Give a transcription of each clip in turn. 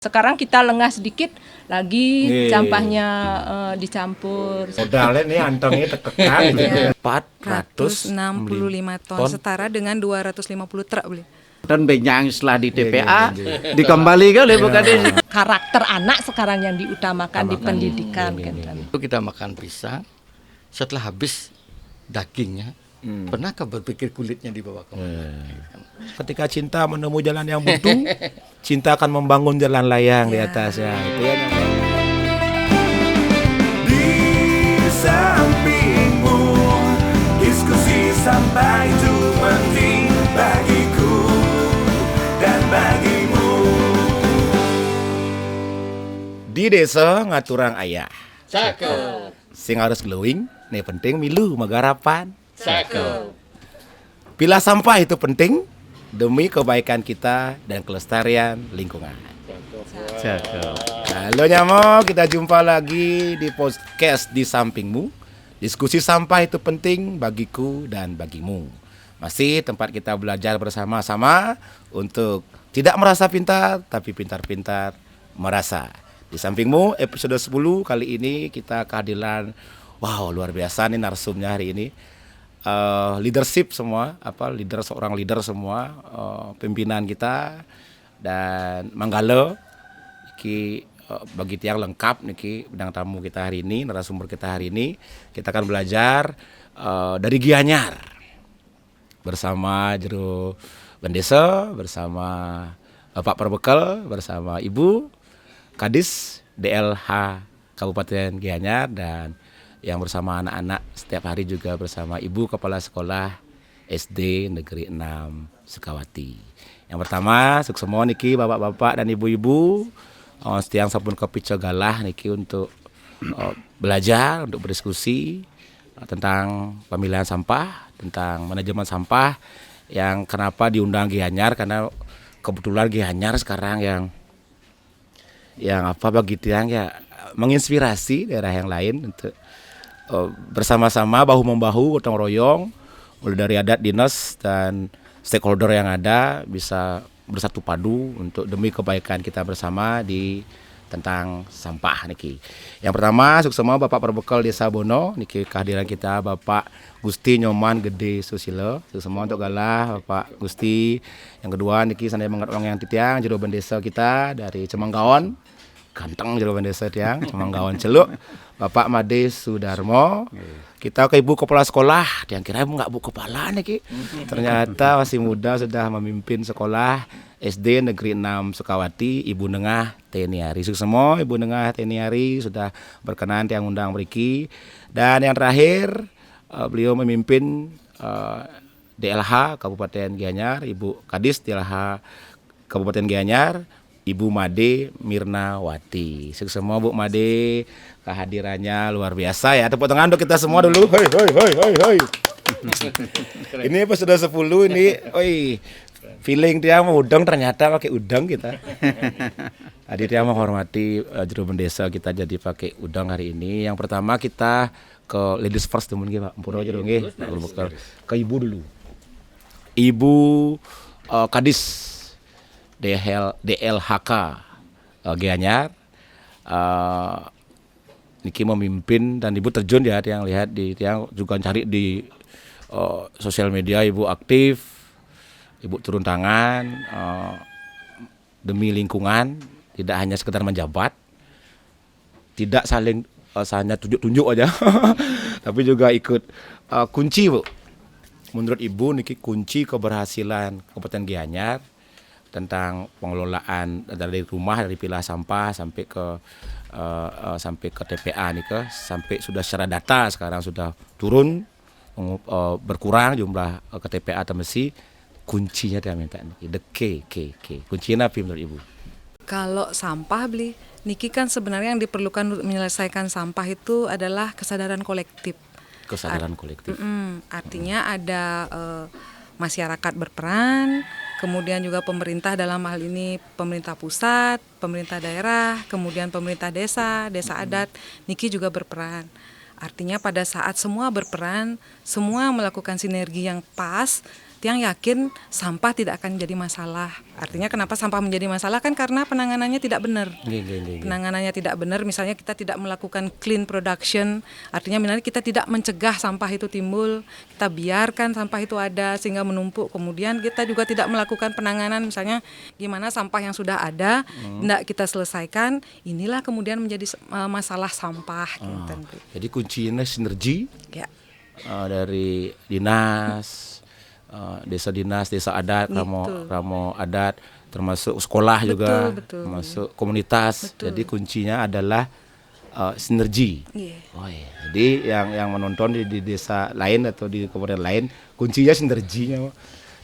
Sekarang kita lengah sedikit lagi sampahnya dicampur. Modalnya nih antongnya tekekan gitu. 465 ton setara dengan 250 truk beli. Dan benyang setelah di TPA dikembalikan oleh bukan Karakter anak sekarang yang diutamakan di pendidikan kan. Itu kita makan pisang, setelah habis dagingnya, pernahkah berpikir kulitnya dibawa ke mana? Ketika cinta menemui jalan yang buntu, cinta akan membangun jalan layang di atasnya. Itu ya. Di sampingmu, diskusi sampah itu penting bagiku dan bagimu. Di desa ngaturang ayah. Cakep. Sing harus glowing, nih penting milu megarapan. Cakep. Pilah sampah itu penting demi kebaikan kita dan kelestarian lingkungan. Halo Nyamo, kita jumpa lagi di podcast Di Sampingmu. Diskusi sampah itu penting bagiku dan bagimu. Masih tempat kita belajar bersama-sama untuk tidak merasa pintar, tapi pintar-pintar merasa. Di Sampingmu episode 10 kali ini kita kehadiran, wow luar biasa nih narsumnya hari ini. Leadership semua, seorang leader semua, pimpinan kita dan Manggalo. Niki bagi tiang lengkap niki bidang tamu kita hari ini, narasumber kita hari ini. Kita akan belajar dari Gianyar bersama Jero Bendesa, bersama Bapak Perbekal, bersama Ibu Kadis DLH Kabupaten Gianyar, dan yang bersama anak-anak setiap hari juga bersama Ibu Kepala Sekolah SD Negeri 6 Sukawati. Yang pertama, sukses niki bapak-bapak dan ibu-ibu setiang sampun kepico galah niki untuk belajar, untuk berdiskusi tentang pemilihan sampah, tentang manajemen sampah. Yang kenapa diundang Gianyar, karena kebetulan Gianyar sekarang yang bagi tiang ya menginspirasi daerah yang lain untuk bersama-sama bahu-membahu gotong royong mulai dari adat dinas dan stakeholder yang ada bisa bersatu padu untuk demi kebaikan kita bersama di tentang sampah niki. Yang pertama sukses Bapak Perbekal Desa Bono niki kehadiran kita Bapak Gusti Nyoman Gede Susilo. Sukses untuk galah Bapak Gusti. Yang kedua niki sanai mengerti yang titiang jero bendesa kita dari Cemanggaon. Ganteng jero bendesa tiang Cemanggaon Celuk. Bapak Made Sudarmo. Kita ke Ibu Kepala Sekolah, yang kira enggak Bu Kepala nih, ternyata masih muda sudah memimpin sekolah SD Negeri 6 Sukawati, Ibu Nengah Teniari. Sukses semua Ibu Nengah Teniari sudah berkenan tiang undang beriki. Dan yang terakhir beliau memimpin DLH Kabupaten Gianyar, Ibu Kadis DLH Kabupaten Gianyar, Ibu Made Mirnawati. Sukses semua Bu Made, kehadirannya luar biasa ya. Tepuk tangan untuk kita semua dulu. Hoi. Ini episode 10 ini, feeling dia mau udang ternyata pakai udang kita. Tadi dia menghormati jero bendesa kita jadi pakai udang hari ini. Yang pertama kita ke ladies first temen nggih Pak. Ampun aja dong nggih. Ke Ibu dulu. Ibu Kadis DLHK Gianyar. Niki memimpin dan Ibu terjun ya, yang lihat di yang juga cari di sosial media. Ibu aktif, Ibu turun tangan demi lingkungan, tidak hanya sekedar menjabat, tidak saling hanya tunjuk-tunjuk aja, tapi juga ikut kunci Bu. Menurut Ibu niki kunci keberhasilan Kabupaten Gianyar tentang pengelolaan dari rumah, dari pilah sampah sampai ke TPA nih, sampai sudah secara data sekarang sudah turun, berkurang jumlah ke TPA Temesi. Kuncinya dia minta nih, the K. Kuncinya apa menurut Ibu? Kalau sampah beli, niki kan sebenarnya yang diperlukan untuk menyelesaikan sampah itu adalah kesadaran kolektif. Kesadaran kolektif. Artinya ada masyarakat berperan, kemudian juga pemerintah dalam hal ini pemerintah pusat, pemerintah daerah, kemudian pemerintah desa adat, niki juga berperan. Artinya pada saat semua berperan, semua melakukan sinergi yang pas, Tiang yakin sampah tidak akan jadi masalah. Artinya kenapa sampah menjadi masalah kan karena penanganannya tidak benar. Penanganannya tidak benar, misalnya kita tidak melakukan clean production, artinya misalnya kita tidak mencegah sampah itu timbul, kita biarkan sampah itu ada sehingga menumpuk. Kemudian kita juga tidak melakukan penanganan, misalnya gimana sampah yang sudah ada tidak kita selesaikan, inilah kemudian menjadi masalah sampah. Gitu. Jadi kuncinya sinergi Ya. dari dinas, desa dinas, desa adat, Gitu. ramo adat, termasuk sekolah juga, betul. termasuk komunitas. Betul. Jadi kuncinya adalah sinergi. Iya. Oh, iya. Jadi yang menonton di desa lain atau di kabupaten lain, kuncinya sinerginya.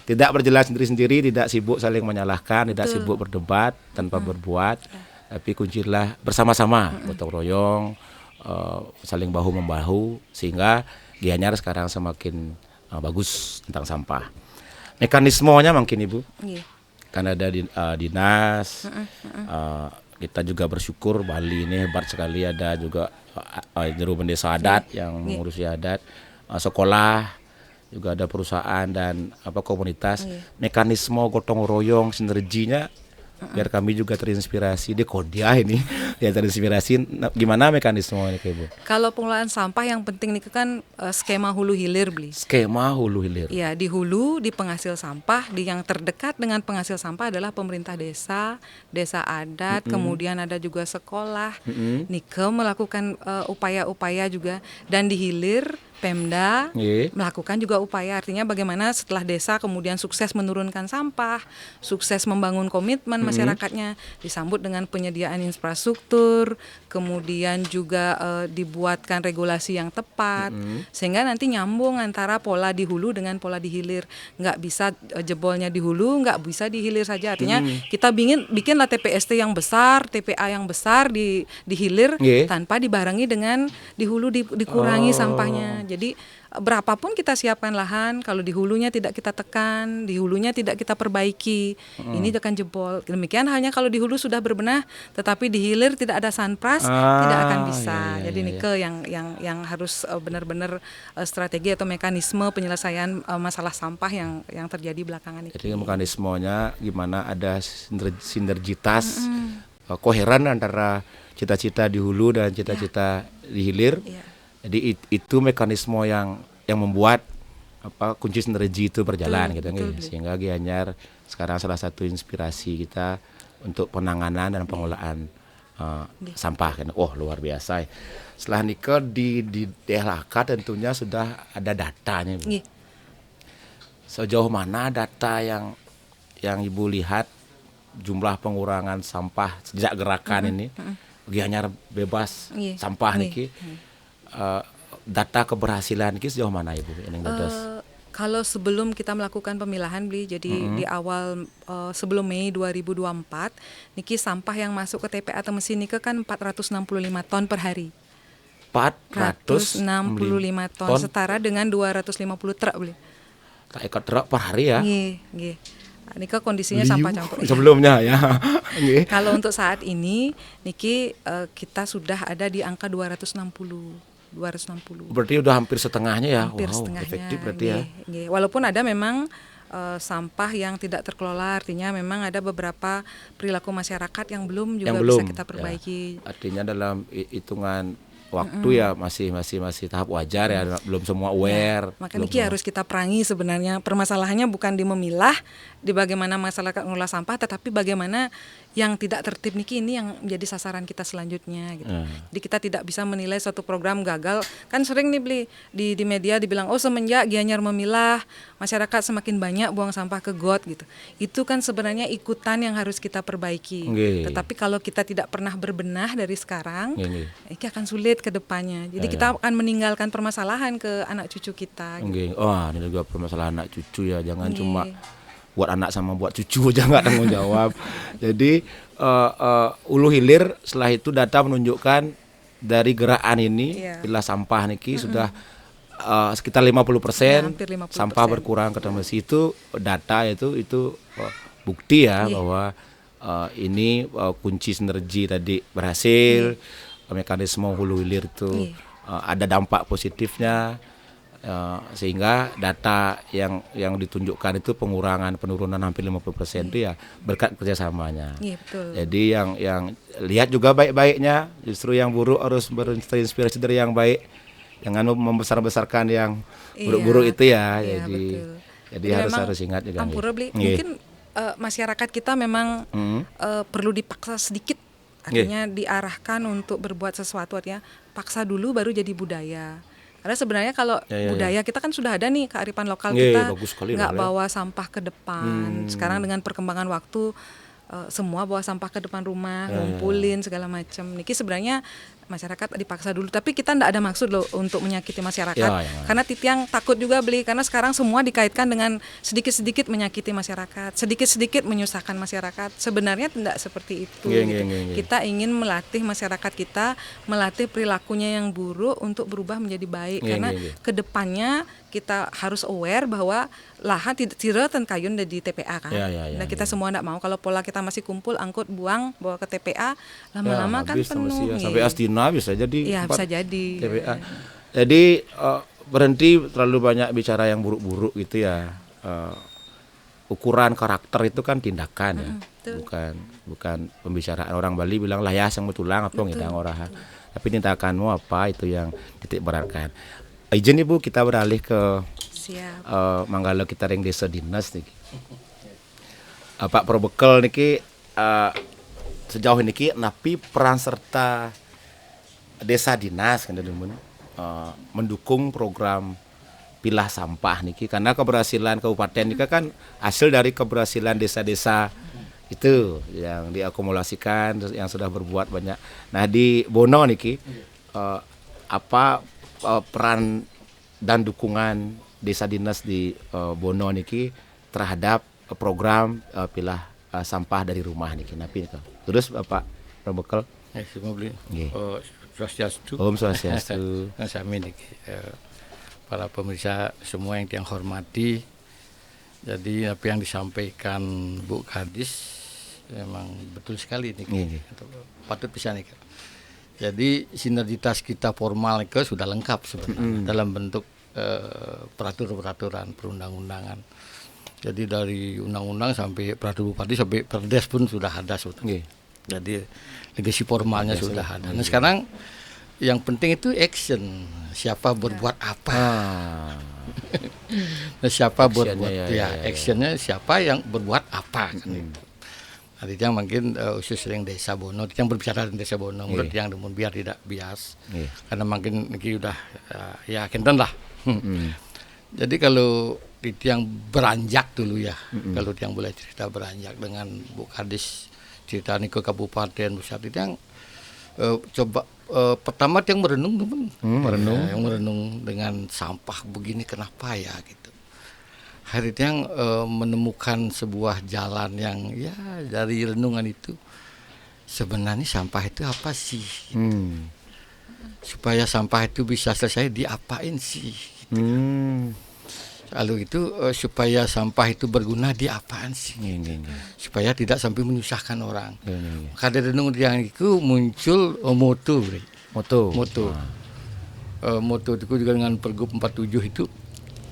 Tidak berjalan sendiri-sendiri, tidak sibuk saling menyalahkan, tidak sibuk berdebat tanpa berbuat, tapi kuncilah bersama-sama, gotong royong, saling bahu membahu, sehingga Gianyar sekarang semakin bagus tentang sampah. Mekanismenya mungkin Ibu, Iya. kan ada dinas, kita juga bersyukur Bali ini hebat sekali, ada juga juru desa adat yang mengurusi adat, sekolah, juga ada perusahaan dan komunitas. Mekanisme gotong royong sinerginya biar kami juga terinspirasi di Kodia ini ya, terinspirasi. Gimana mekanisme ini Ibu? Kalau pengelolaan sampah yang penting nih kan skema hulu hilir beli. Skema hulu hilir. Ya, di hulu, di penghasil sampah, di yang terdekat dengan penghasil sampah adalah pemerintah desa, desa adat, kemudian ada juga sekolah. Nike melakukan upaya-upaya juga, dan di hilir Pemda melakukan juga upaya, artinya bagaimana setelah desa kemudian sukses menurunkan sampah, sukses membangun komitmen masyarakatnya, disambut dengan penyediaan infrastruktur, kemudian juga dibuatkan regulasi yang tepat, sehingga nanti nyambung antara pola di hulu dengan pola di hilir. Nggak bisa jebolnya di hulu, nggak bisa di hilir saja, artinya kita bikinlah TPST yang besar, TPA yang besar di hilir, tanpa dibarengi dengan di hulu dikurangi sampahnya. Jadi berapapun kita siapkan lahan, kalau di hulunya tidak kita tekan, di hulunya tidak kita perbaiki, ini akan jebol. Demikian halnya kalau di hulu sudah berbenah, tetapi di hilir tidak ada sunpras, tidak akan bisa. Jadi Nike yang harus benar-benar strategi atau mekanisme penyelesaian masalah sampah yang terjadi belakangan ini. Jadi mekanismenya gimana ada sinergitas, koheren antara cita-cita di hulu dan cita-cita di hilir. Jadi itu mekanisme yang membuat kunci sinergi itu berjalan gitu, sehingga Gianyar sekarang salah satu inspirasi kita untuk penanganan dan pengelolaan sampah kan. Luar biasa. Setelah Nike di DLHK tentunya sudah ada datanya. Sejauh mana data yang Ibu lihat jumlah pengurangan sampah sejak gerakan ini Gianyar bebas sampah niki? Data keberhasilan kita sejauh mana Ibu? Kalau sebelum kita melakukan pemilahan beli, jadi di awal sebelum Mei 2024, niki sampah yang masuk ke TPA atau mesin niki kan 465 ton per hari. 465 ton, setara dengan 250 truk beli. Tak ikut truk per hari ya? Nggih. Niki kondisinya sampah campur. Sebelumnya ya. Kalau untuk saat ini, niki kita sudah ada di angka 260. Berarti udah hampir setengahnya ya. Hampir setengahnya. Efektif berarti ya. Walaupun ada memang sampah yang tidak terkelola, artinya memang ada beberapa perilaku masyarakat yang belum bisa kita perbaiki. Ya. Artinya dalam hitungan waktu ya masih tahap wajar ya, belum semua aware. Maka niki harus kita perangi sebenarnya. Permasalahannya bukan di memilah, di bagaimana masyarakat mengelola sampah, tetapi bagaimana yang tidak tertib niki ini yang menjadi sasaran kita selanjutnya gitu. Jadi kita tidak bisa menilai suatu program gagal. Kan sering nih beli di media dibilang semenjak Gianyar memilah, masyarakat semakin banyak buang sampah ke got gitu. Itu kan sebenarnya ikutan yang harus kita perbaiki. Tetapi kalau kita tidak pernah berbenah dari sekarang, ini akan sulit ke depannya. Jadi kita akan meninggalkan permasalahan ke anak cucu kita. Gitu. Ini juga permasalahan anak cucu ya. Jangan cuma buat anak sama buat cucu aja nggak tanggung jawab. Jadi ulu hilir setelah itu data menunjukkan dari gerakan ini pilah sampah niki sudah sekitar 50%, 50%. Sampah berkurang ke Temesi. Itu data itu bukti ya bahwa ini kunci sinergi tadi berhasil. Mekanisme hulu hilir itu ada dampak positifnya. Sehingga data yang ditunjukkan itu penurunan hampir 50% itu ya berkat kerjasamanya. Iya, betul. Jadi yang lihat juga baik-baiknya, justru yang buruk harus terinspirasi dari yang baik. Jangan membesar-besarkan yang buruk-buruk Iya. itu ya. Iya, Jadi betul. jadi Memang harus ingat juga. Ampura, Bli, Nggih. mungkin masyarakat kita memang perlu dipaksa sedikit, artinya diarahkan untuk berbuat sesuatu, artinya paksa dulu baru jadi budaya. Karena sebenarnya kalau Ya. budaya kita kan sudah ada nih, kearifan lokal Nggih, kita bagus sekali nggak malah. bawa sampah ke depan. Sekarang dengan perkembangan waktu semua bawa sampah ke depan rumah, ngumpulin segala macam. Niki sebenarnya masyarakat dipaksa dulu, tapi kita ndak ada maksud loh untuk menyakiti masyarakat. Ya. Karena Titiang takut juga, Beli, karena sekarang semua dikaitkan dengan sedikit-sedikit menyakiti masyarakat, sedikit-sedikit menyusahkan masyarakat. Sebenarnya tidak seperti itu. Nggih, gitu. nggih. Kita ingin melatih masyarakat kita, melatih perilakunya yang buruk untuk berubah menjadi baik. Nggih, Karena nggih. kedepannya kita harus aware bahwa lahan tidak ten kayun di TPA kan. Ya. Nah, kita semua tidak mau kalau pola kita masih kumpul, angkut, buang, bawa ke TPA, lama-lama kan habis penuh. sama Nggih. sampai Astina bisa jadi. Iya, tempat bisa jadi. TPA. Jadi berhenti terlalu banyak bicara yang buruk-buruk gitu ya. Ukuran karakter itu kan tindakan ya, betul. bukan pembicaraan. Orang Bali bilang layas yang betulang apa ngidang orang. Tapi tindakanmu apa itu yang titik beratkan. Izin Ibu, kita beralih ke Siap. Manggala kita ring desa dinas niki. Pak Probekel niki sejauh niki napi peran serta desa dinas kan mendukung program pilah sampah niki, karena keberhasilan kabupaten niki kan hasil dari keberhasilan desa-desa itu yang diakumulasikan yang sudah berbuat banyak. Nah di Bono niki apa peran dan dukungan desa dinas di Bono niki terhadap program pilah sampah dari rumah niki napi nika. Terus Bapak Probekel. Semua beli. Nggih. Swastiastu. Om Swastiastu. Sami niki. Para pemirsa semua yang hormati. Jadi apa yang disampaikan Bu Kadis memang betul sekali nih. Nggih. Patut bisa nih. Jadi sinergitas kita formal itu sudah lengkap sebenarnya dalam bentuk peraturan-peraturan perundang-undangan. Jadi dari undang-undang sampai peraturan bupati sampai perdes pun sudah ada sebetulnya. Nggih. Jadi legasi formalnya sudah ada. Nah sekarang yang penting itu action. Siapa berbuat apa? Nah, siapa Actionnya, berbuat ya. actionnya siapa yang berbuat apa kan itu. Artinya mungkin khusus yang desa Bono, yang berbicara tentang desa Bono, menurut yang demun biar tidak bias, karena mungkin ini udah ya kinten lah. Jadi kalau itu yang beranjak dulu ya, kalau yang boleh cerita beranjak dengan Bu Kadis cerita nih ke kabupaten pusat itu yang coba pertama yang merenung teman, yang merenung dengan sampah begini kenapa ya gitu. Hari itu yang menemukan sebuah jalan yang ya dari renungan itu sebenarnya sampah itu apa sih? Supaya sampah itu bisa selesai diapain sih? Gitu. Lalu itu supaya sampah itu berguna diapaan sih? Supaya tidak sampai menyusahkan orang. Kada renung yang itu muncul moto. Moto itu juga dengan Pergub 47 itu.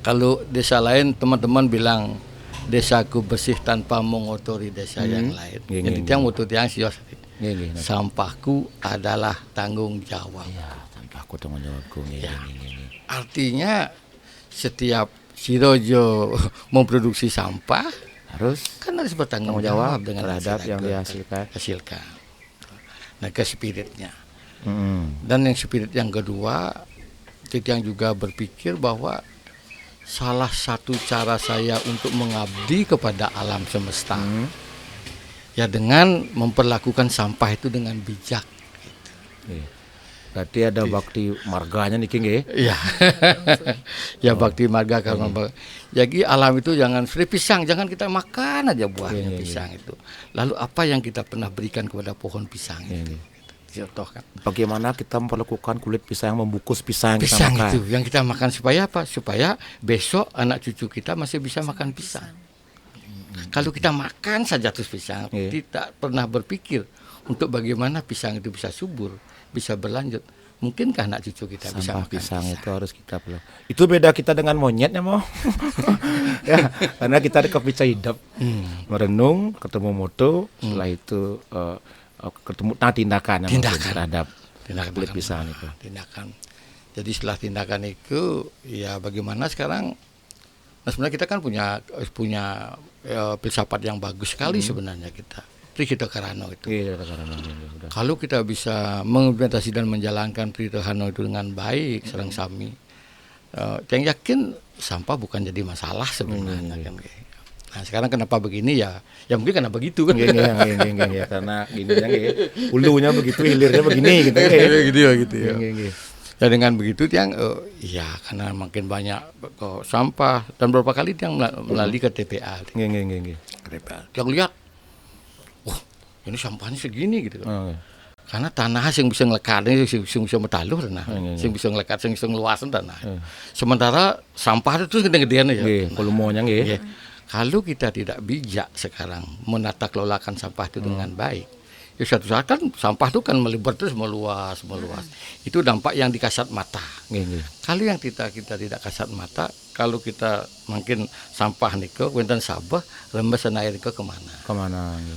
Kalau desa lain teman-teman bilang desaku bersih tanpa mengotori desa yang lain. Jadi yang moto yang sios. Sampahku adalah tanggung jawab. Ya, sampahku tanggung jawabku. Artinya setiap Sirojo memproduksi sampah harus bertanggung jawab dengan terhadap hasil yang dihasilkan. Nah ke spiritnya. Dan yang spirit yang kedua, yang juga berpikir bahwa salah satu cara saya untuk mengabdi kepada alam semesta, ya dengan memperlakukan sampah itu dengan bijak. Gitu. Berarti ada bakti marganya nih King ya? Iya. Ya bakti marga karena jadi alam itu jangan seperti pisang, jangan kita makan aja buahnya pisang itu. Lalu apa yang kita pernah berikan kepada pohon pisang itu? Contoh kan. Bagaimana kita memperlakukan kulit pisang, membungkus pisang yang kita Pisang makan? itu yang kita makan supaya apa? Supaya besok anak cucu kita masih bisa makan pisang. Kalau kita makan saja terus pisang, tidak pernah berpikir untuk bagaimana pisang itu bisa subur, bisa berlanjut. Mungkinkah anak cucu kita bisa Sampah makan pisang itu harus kita pelajari. Itu beda kita dengan monyetnya mau. Ya, karena kita ada kepisah hidup. Merenung, ketemu moto, setelah itu ketemu tindakan yang mungkin terhadap kulit pisang itu. Tindakan. Jadi setelah tindakan itu, ya bagaimana sekarang? Nah sebenarnya kita kan punya filsafat yang bagus sekali sebenarnya kita. Trihito Karano itu. Iya, karena udah. Kalau kita bisa mengimplementasi dan menjalankan Trihito Karano itu dengan baik, sareng sami, yang yakin sampah bukan jadi masalah sebenarnya kan. Nah sekarang kenapa begini ya mungkin karena begitu kan. Ya, karena gini ya, hulunya begitu, hilirnya begini gitu. Gitu ya. Ya dengan begitu yang ya karena makin banyak sampah dan beberapa kali yang melalui ke TPA. Yang lihat, wah ini sampahnya segini gitu kan. Karena tanah yang bisa ngelekat, yang bisa metaluh tanah, yang bisa ngelekat, yang bisa ngeluasan tanah. Sementara sampah itu gede-gedean ya. Volumenya nggih. Kalau kita tidak bijak sekarang menata kelolakan sampah itu dengan baik, ya suatu saat kan sampah itu kan melebar terus meluas. Itu dampak yang dikasat mata. Kalau yang kita tidak kasat mata, kalau kita mungkin sampah niko, wenten sabah, rembesan air niko kemana?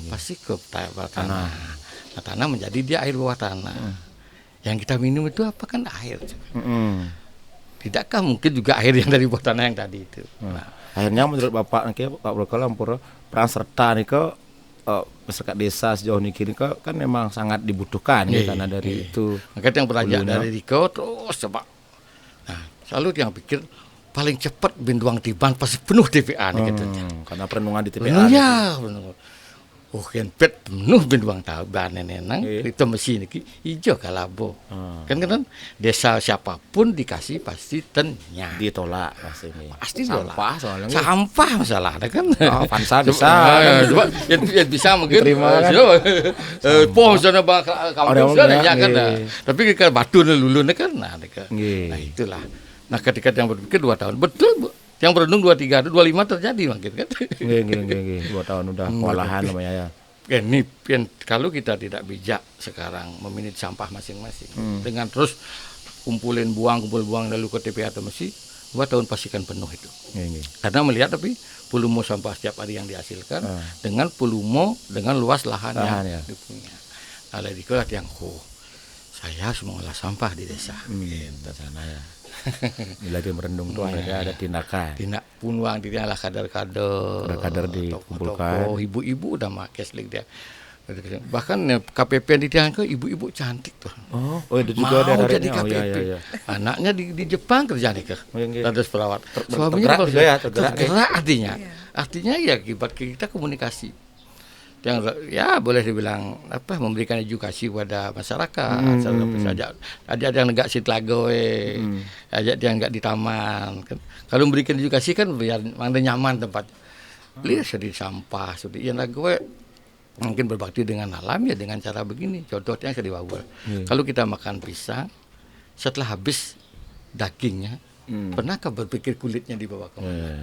Pasti ke tanah. Nah, tanah menjadi dia air bawah tanah. Yang kita minum itu apa kan air. Tidakkah mungkin juga air yang dari bawah tanah yang tadi itu? Nah, akhirnya menurut Bapak Pak Brokalampur peran serta niko masyarakat desa sejauh ini kan memang sangat dibutuhkan karena dari itu. Makanya yang beranjak dari Riko terus coba. Nah, selalu yang pikir paling cepat Bintuang Tiban pasti penuh TPA gitu. Karena perenungan di TPA. Ya, benar. Kan penuh Bintuang Tiban nenang itu mesin iki ijo kalabo. Kan desa siapapun dikasih pasti tenya. Ditolak pasti sampah soalnya. Sampah masalah kan. Pansa bisa. Coba yang bisa mungkin terima kan. Sana kampung sana ya kan. Tapi kalau batu lulun kan nah itulah. Nah ketika yang berpikir 2 tahun betul Bu. Yang berenung 23, 25 terjadi mungkin kan. Nggih. 2 tahun udah kewalahan namanya ya. Ini kalau kita tidak bijak sekarang memanage sampah masing-masing dengan terus kumpul buang lalu ke TPA atau masih 2 tahun pastikan penuh itu. Karena melihat tapi volume sampah setiap hari yang dihasilkan dengan volume dengan luas lahan yang dipunya. Ada di kelas yang saya harus mengolah sampah di desa. Gitu sana ya. Lagi merendung tuh akhirnya ada tindakan. Tindak punuang dia lah kader dikumpulkan. Ibu-ibu udah make slik dia. Bahkan KPP yang ke ibu-ibu cantik tuh. Oh itu juga ada jadi KPP. Ya. Anaknya di Jepang kerja nih ke. Terus perawat. Suaminya tergerak Artinya ya kita komunikasi. Yang ya boleh dibilang memberikan edukasi kepada masyarakat saja ada yang enggak sitlago ada yang enggak di taman kan. Kalau memberikan edukasi kan biar mana nyaman tempat lihat sedih sampah sedih yang gue mungkin berbakti dengan alam ya dengan cara begini contohnya yang sedih wawul kalau kita makan pisang setelah habis dagingnya pernahkah berpikir kulitnya dibawa ke mana?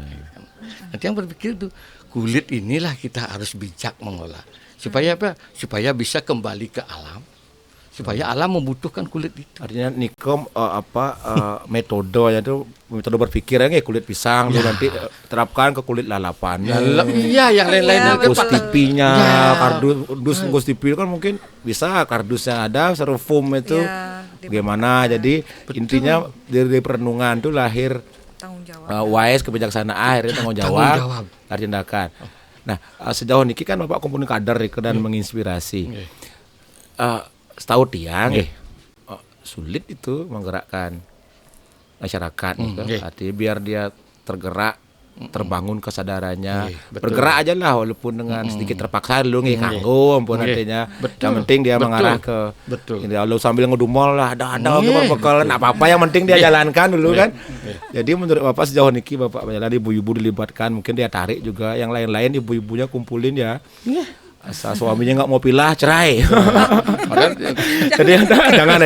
Nanti yang berpikir itu kulit inilah kita harus bijak mengolah supaya apa? Supaya bisa kembali ke alam, supaya alam membutuhkan kulit itu. Artinya nikom metodenya itu metode berpikirnya kulit pisang nanti terapkan ke kulit lalapan. Iya yang lain-lain kardus tipinya, kardus tipi kan mungkin bisa kardus yang ada seru foam itu. Bagaimana jadi intinya dari perenungan itu lahir tanggung jawab wise kebijaksanaan akhirnya tanggung jawab tindakan. Nah sejauh ini kan Bapak kumpulin kader dan menginspirasi setahu tiang sulit itu menggerakkan masyarakat artinya biar dia tergerak terbangun kesadarannya bergerak aja lah walaupun dengan sedikit terpaksa dulu kanggo ampun artinya yang penting dia mengarah ke kalau sambil ngedumel lah ada bekalan apa-apa yang penting dia jalankan dulu kan jadi menurut Bapak sejauh niki Bapak menjalani ibu-ibu dilibatkan mungkin dia tarik juga yang lain-lain ibu-ibunya kumpulin ya Asal suaminya nggak mau pilah, cerai. Padahal Jadi jangan.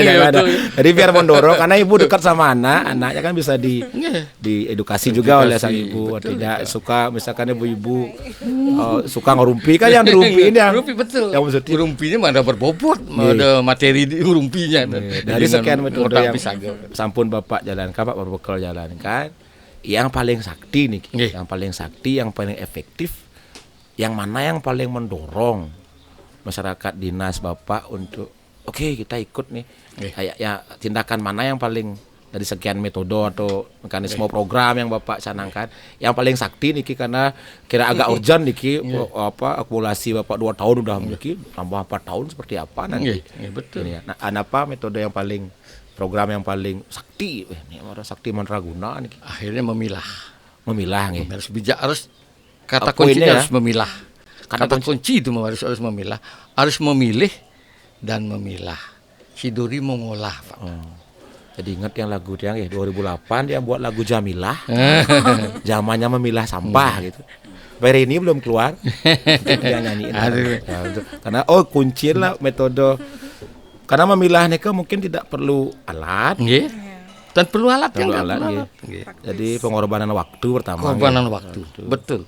Jadi biar mendorong, karena ibu dekat sama anaknya kan bisa diedukasi juga oleh sang ibu. Tidak suka, misalkan ibu-ibu suka ngerumpi, kan yang dirumpiin yang Ngerumpi betul. yang maksudnya. Ngerumpinya ada berbobot, ada materi di ngerumpinya. Dari sekian metode yang pisang. sampun Bapak jalankan, Pak berbekal jalankan, yang paling sakti nih, Nggih. yang paling sakti, yang paling efektif, yang mana yang paling mendorong masyarakat dinas Bapak untuk oke, kita ikut nih. Kayak ya tindakan mana yang paling dari sekian metode atau mekanisme program yang Bapak canangkan yang paling sakti niki, karena kira agak urgent niki akumulasi Bapak 2 tahun udah niki tambah 4 tahun seperti apa nanti. Betul. Ini ya. Nah, apa metode yang paling program yang paling sakti? Ini orang sakti mandraguna niki. Akhirnya memilah nggih. Nggih. Harus bijak, harus kata Poinnya kuncinya ya. harus memilah. Kata kunci itu harus memilah, harus memilih dan memilah. Siduri mengolah, Pak. Jadi ingat yang lagu dia 2008 dia buat lagu Jamilah. Zamannya memilah sampah gitu. Bayar ini belum keluar. Dia nyanyiin. Karena kunci lah metode. Karena memilah neka mungkin tidak perlu alat. Nggih. Dan perlu alat yang Perlu alat, nggih. Jadi pengorbanan waktu pertama. Pengorbanan waktu. Betul.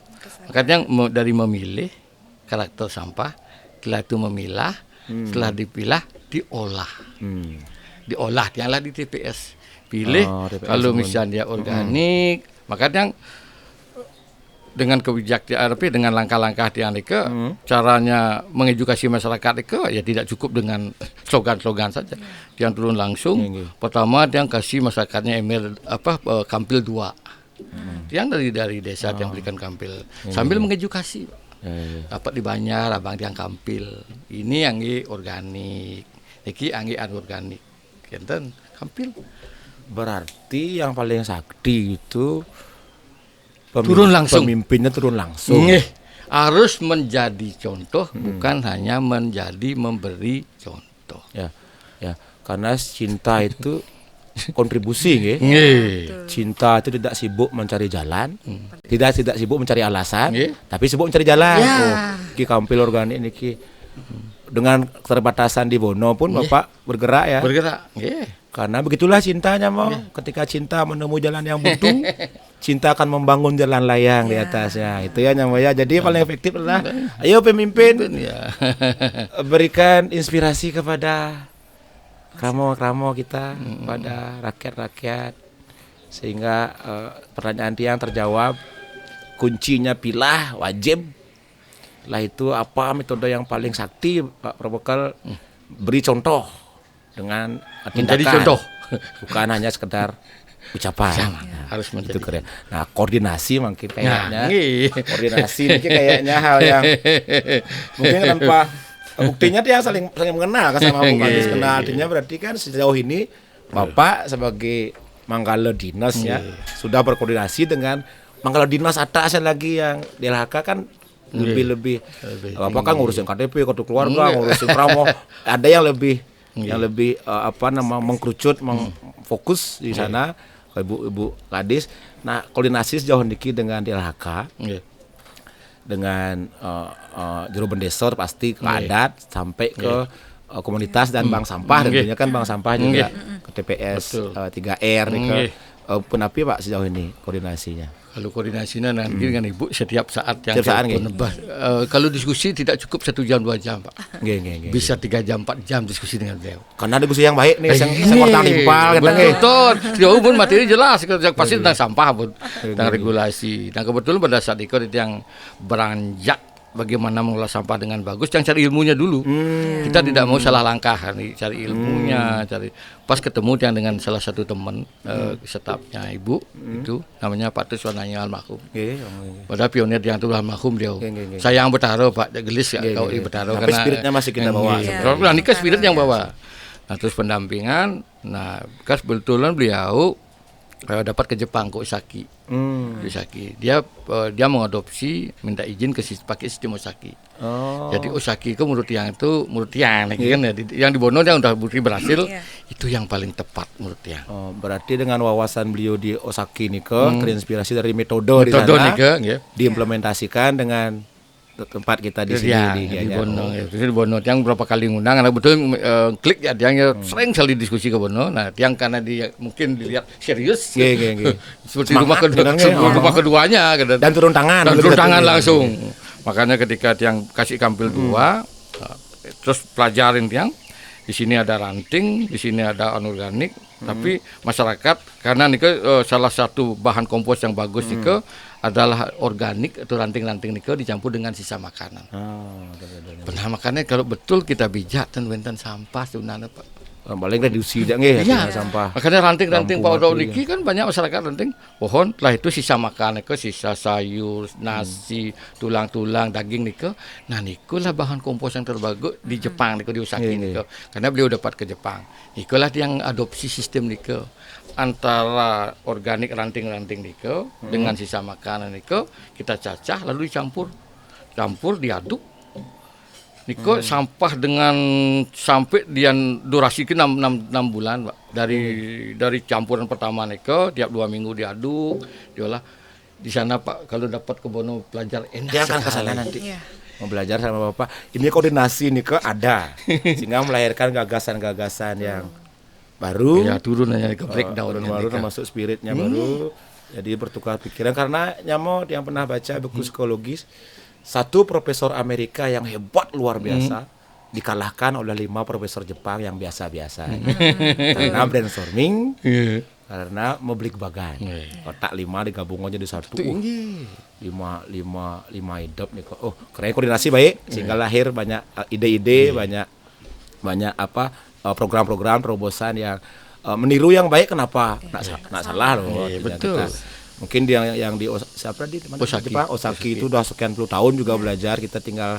Makanya dari memilih karakter sampah, setelah itu memilah, setelah dipilah diolah. Diolah janganlah di TPS. Pilih TPS kalau pun. misalnya dia organik, makanya dengan kebijaksanaan dengan langkah-langkah yang caranya mengedukasi masyarakat itu ya tidak cukup dengan slogan-slogan saja. Yang turun langsung. Pertama dia kasih masyarakatnya kampil 2. Yang dari desa yang berikan kampil sambil mengedukasi. Dapat dibayar abang yang kampil. Ini yang organik. Iki anggi anorganik. Kenten kampil. Berarti yang paling sakti itu Turun langsung. Pemimpinnya turun langsung. Harus menjadi contoh, bukan hanya menjadi memberi contoh. Ya. Karena cinta itu kontribusi nggih. Cinta itu tidak sibuk mencari jalan, tidak sibuk mencari alasan, tapi sibuk mencari jalan. Ki kampil organik niki. Dengan keterbatasan di Bono pun Bapak bergerak ya. Bergerak. Karena begitulah cintanya mau. Ketika cinta menemui jalan yang buntu, cinta akan membangun jalan layang di atasnya. Itu ya namanya. Jadi paling efektif adalah ayo pemimpin berikan inspirasi kepada kramo kita, pada rakyat-rakyat, sehingga pertanyaan yang terjawab. Kuncinya pilah wajib. Lah itu apa metode yang paling sakti Pak Probekal? Beri contoh dengan tindakan. Menjadi contoh. Bukan hanya sekedar ucapan. Harus menjadi. Itu keren. Nah, koordinasi mungkin kayaknya. Koordinasi ini kayaknya hal yang mungkin tanpa buktinya dia saling mengenal kan sama Bu Kadis kenal. Artinya berarti kan sejauh ini Bapak sebagai Manggala Dinas ya sudah berkoordinasi dengan Manggala Dinas atasnya lagi yang di LHK kan lebih Bapak kan ngurusin KTP, kartu keluarga, ngurusin pramo. Ada yang lebih mengkerucut, fokus di sana Ibu Kadis. Nah, koordinasi sejauh niki dengan DLHK, dengan juru bendesor pasti ke adat sampai ke komunitas dan bank sampah. Tentunya kan bank sampah juga ke TPS 3R nih ke penapi Pak sejauh ini koordinasinya. Kalau koordinasinya nanti dengan Ibu setiap saat yang Setiap saat, kalau diskusi tidak cukup 1 jam 2 jam Pak. Nggih. Bisa 3 jam 4 jam diskusi dengan beliau. Karena diskusi yang baik nih, yang orang timpal kan betul. Sejauh pun materi jelas, pasti tentang sampah pun, tentang regulasi. Dan kebetulan pada saat itu yang beranjak bagaimana mengelola sampah dengan bagus, yang cari ilmunya dulu. Kita tidak mau salah langkah, cari ilmunya, pas ketemu dengan salah satu teman stafnya Ibu itu namanya Pak Tuswananya almarhum. Pada pionir yang itu almarhum dia. Saya yang bertaruh Pak Gelis kau bertaruh tapi karena spiritnya masih kita bawa. Kalau nikah spirit yang bawa. Nah, terus pendampingan. Nah, kebetulan beliau dapat ke Jepang ke Osaki. Osaki. Dia mengadopsi, minta izin pakai sistem Osaki. Jadi Osaki itu menurut yang kan ya, yang di Bono yang udah berhasil itu yang paling tepat menurut yang. Berarti dengan wawasan beliau di Osaki terinspirasi dari metode di sana, diimplementasikan dengan tempat kita di sini Ya, di di Gianyar. Bono. Itu di Bono. Tiang berapa kali ngundang, karena betul klik ya, tiang sering sekali diskusi ke Bono. Nah, tiang karena dia mungkin dilihat serius, Nggih. seperti Semangat rumah kedua, sebenarnya. rumah keduanya, gitu. Dan turun tangan. Dan betul, turun betul. tangan langsung. Makanya ketika tiang kasih kampil dua, terus pelajarin tiang. Di sini ada ranting, di sini ada anorganik, tapi masyarakat karena nih salah satu bahan kompos yang bagus nih adalah organik atau ranting-ranting nih dicampur dengan sisa makanan. Benar, makanya kalau betul kita bijak dan wenten sampah sebenarnya Pak. Paling reduksi dia nggih Iya. sampah. Makanya ranting-ranting Lampu Pak mati, niki kan banyak masyarakat ranting pohon, lah itu sisa makanan ke sisa sayur, nasi, tulang-tulang, daging nike. Nah niku lah bahan kompos yang terbagus di Jepang niku diusaki nike. Karena beliau dapat ke Jepang. Ikulah yang adopsi sistem nike antara organik ranting-ranting nike dengan sisa makanan nike kita cacah lalu dicampur diaduk. Niko sampah dengan sampai dia durasi ke 6 bulan Pak. Dari campuran pertama niko tiap 2 minggu diaduk, diolah. Di sana Pak kalau dapat ke Bono pelajar enak Dia akan ke sekali. sana nanti. Iya. Mau belajar sama Bapak. Ini koordinasi nih ada. Sehingga melahirkan gagasan-gagasan yang baru. Ya turun aja ke breakdown baru termasuk spiritnya baru. Jadi bertukar pikiran karena nyamot yang pernah baca buku psikologis, satu profesor Amerika yang hebat luar biasa dikalahkan oleh 5 profesor Jepang yang biasa-biasa. Karena brainstorming, karena mau beli bagan. Otak 5 digabung aja jadi satu. Lima hidup nih kok. Oh, keren koordinasi baik sehingga lahir banyak ide-ide, banyak apa program-program terobosan yang meniru yang baik. Kenapa? Nak salah loh. betul. Mungkin dia yang di siapa di mana? Osaki. Jepang, Osaki itu udah sekian puluh tahun juga belajar. Kita tinggal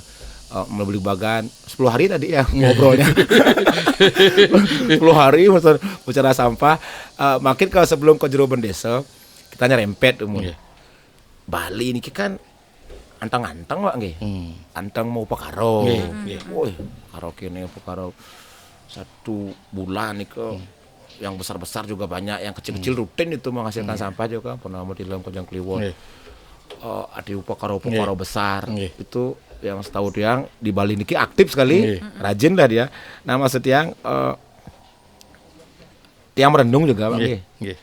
membeli bagan 10 hari tadi ya ngobrolnya. 10 hari bicara sampah. Makin kalau sebelum ke Jero Bendesa kita nyerempet umur. Bali ini kan antang-antang Pak nggih. Antang mau pakaro. Woi, karo kene pakaro 1 bulan nih yang besar-besar juga banyak, yang kecil-kecil rutin itu menghasilkan sampah juga. Pernah mau di dalam Kojang Kliwon. Ada upakaro besar. Itu yang setahu tiang di Bali niki aktif sekali, rajin lah dia. Nah maksud tiang tiang merendung juga Pak nggih.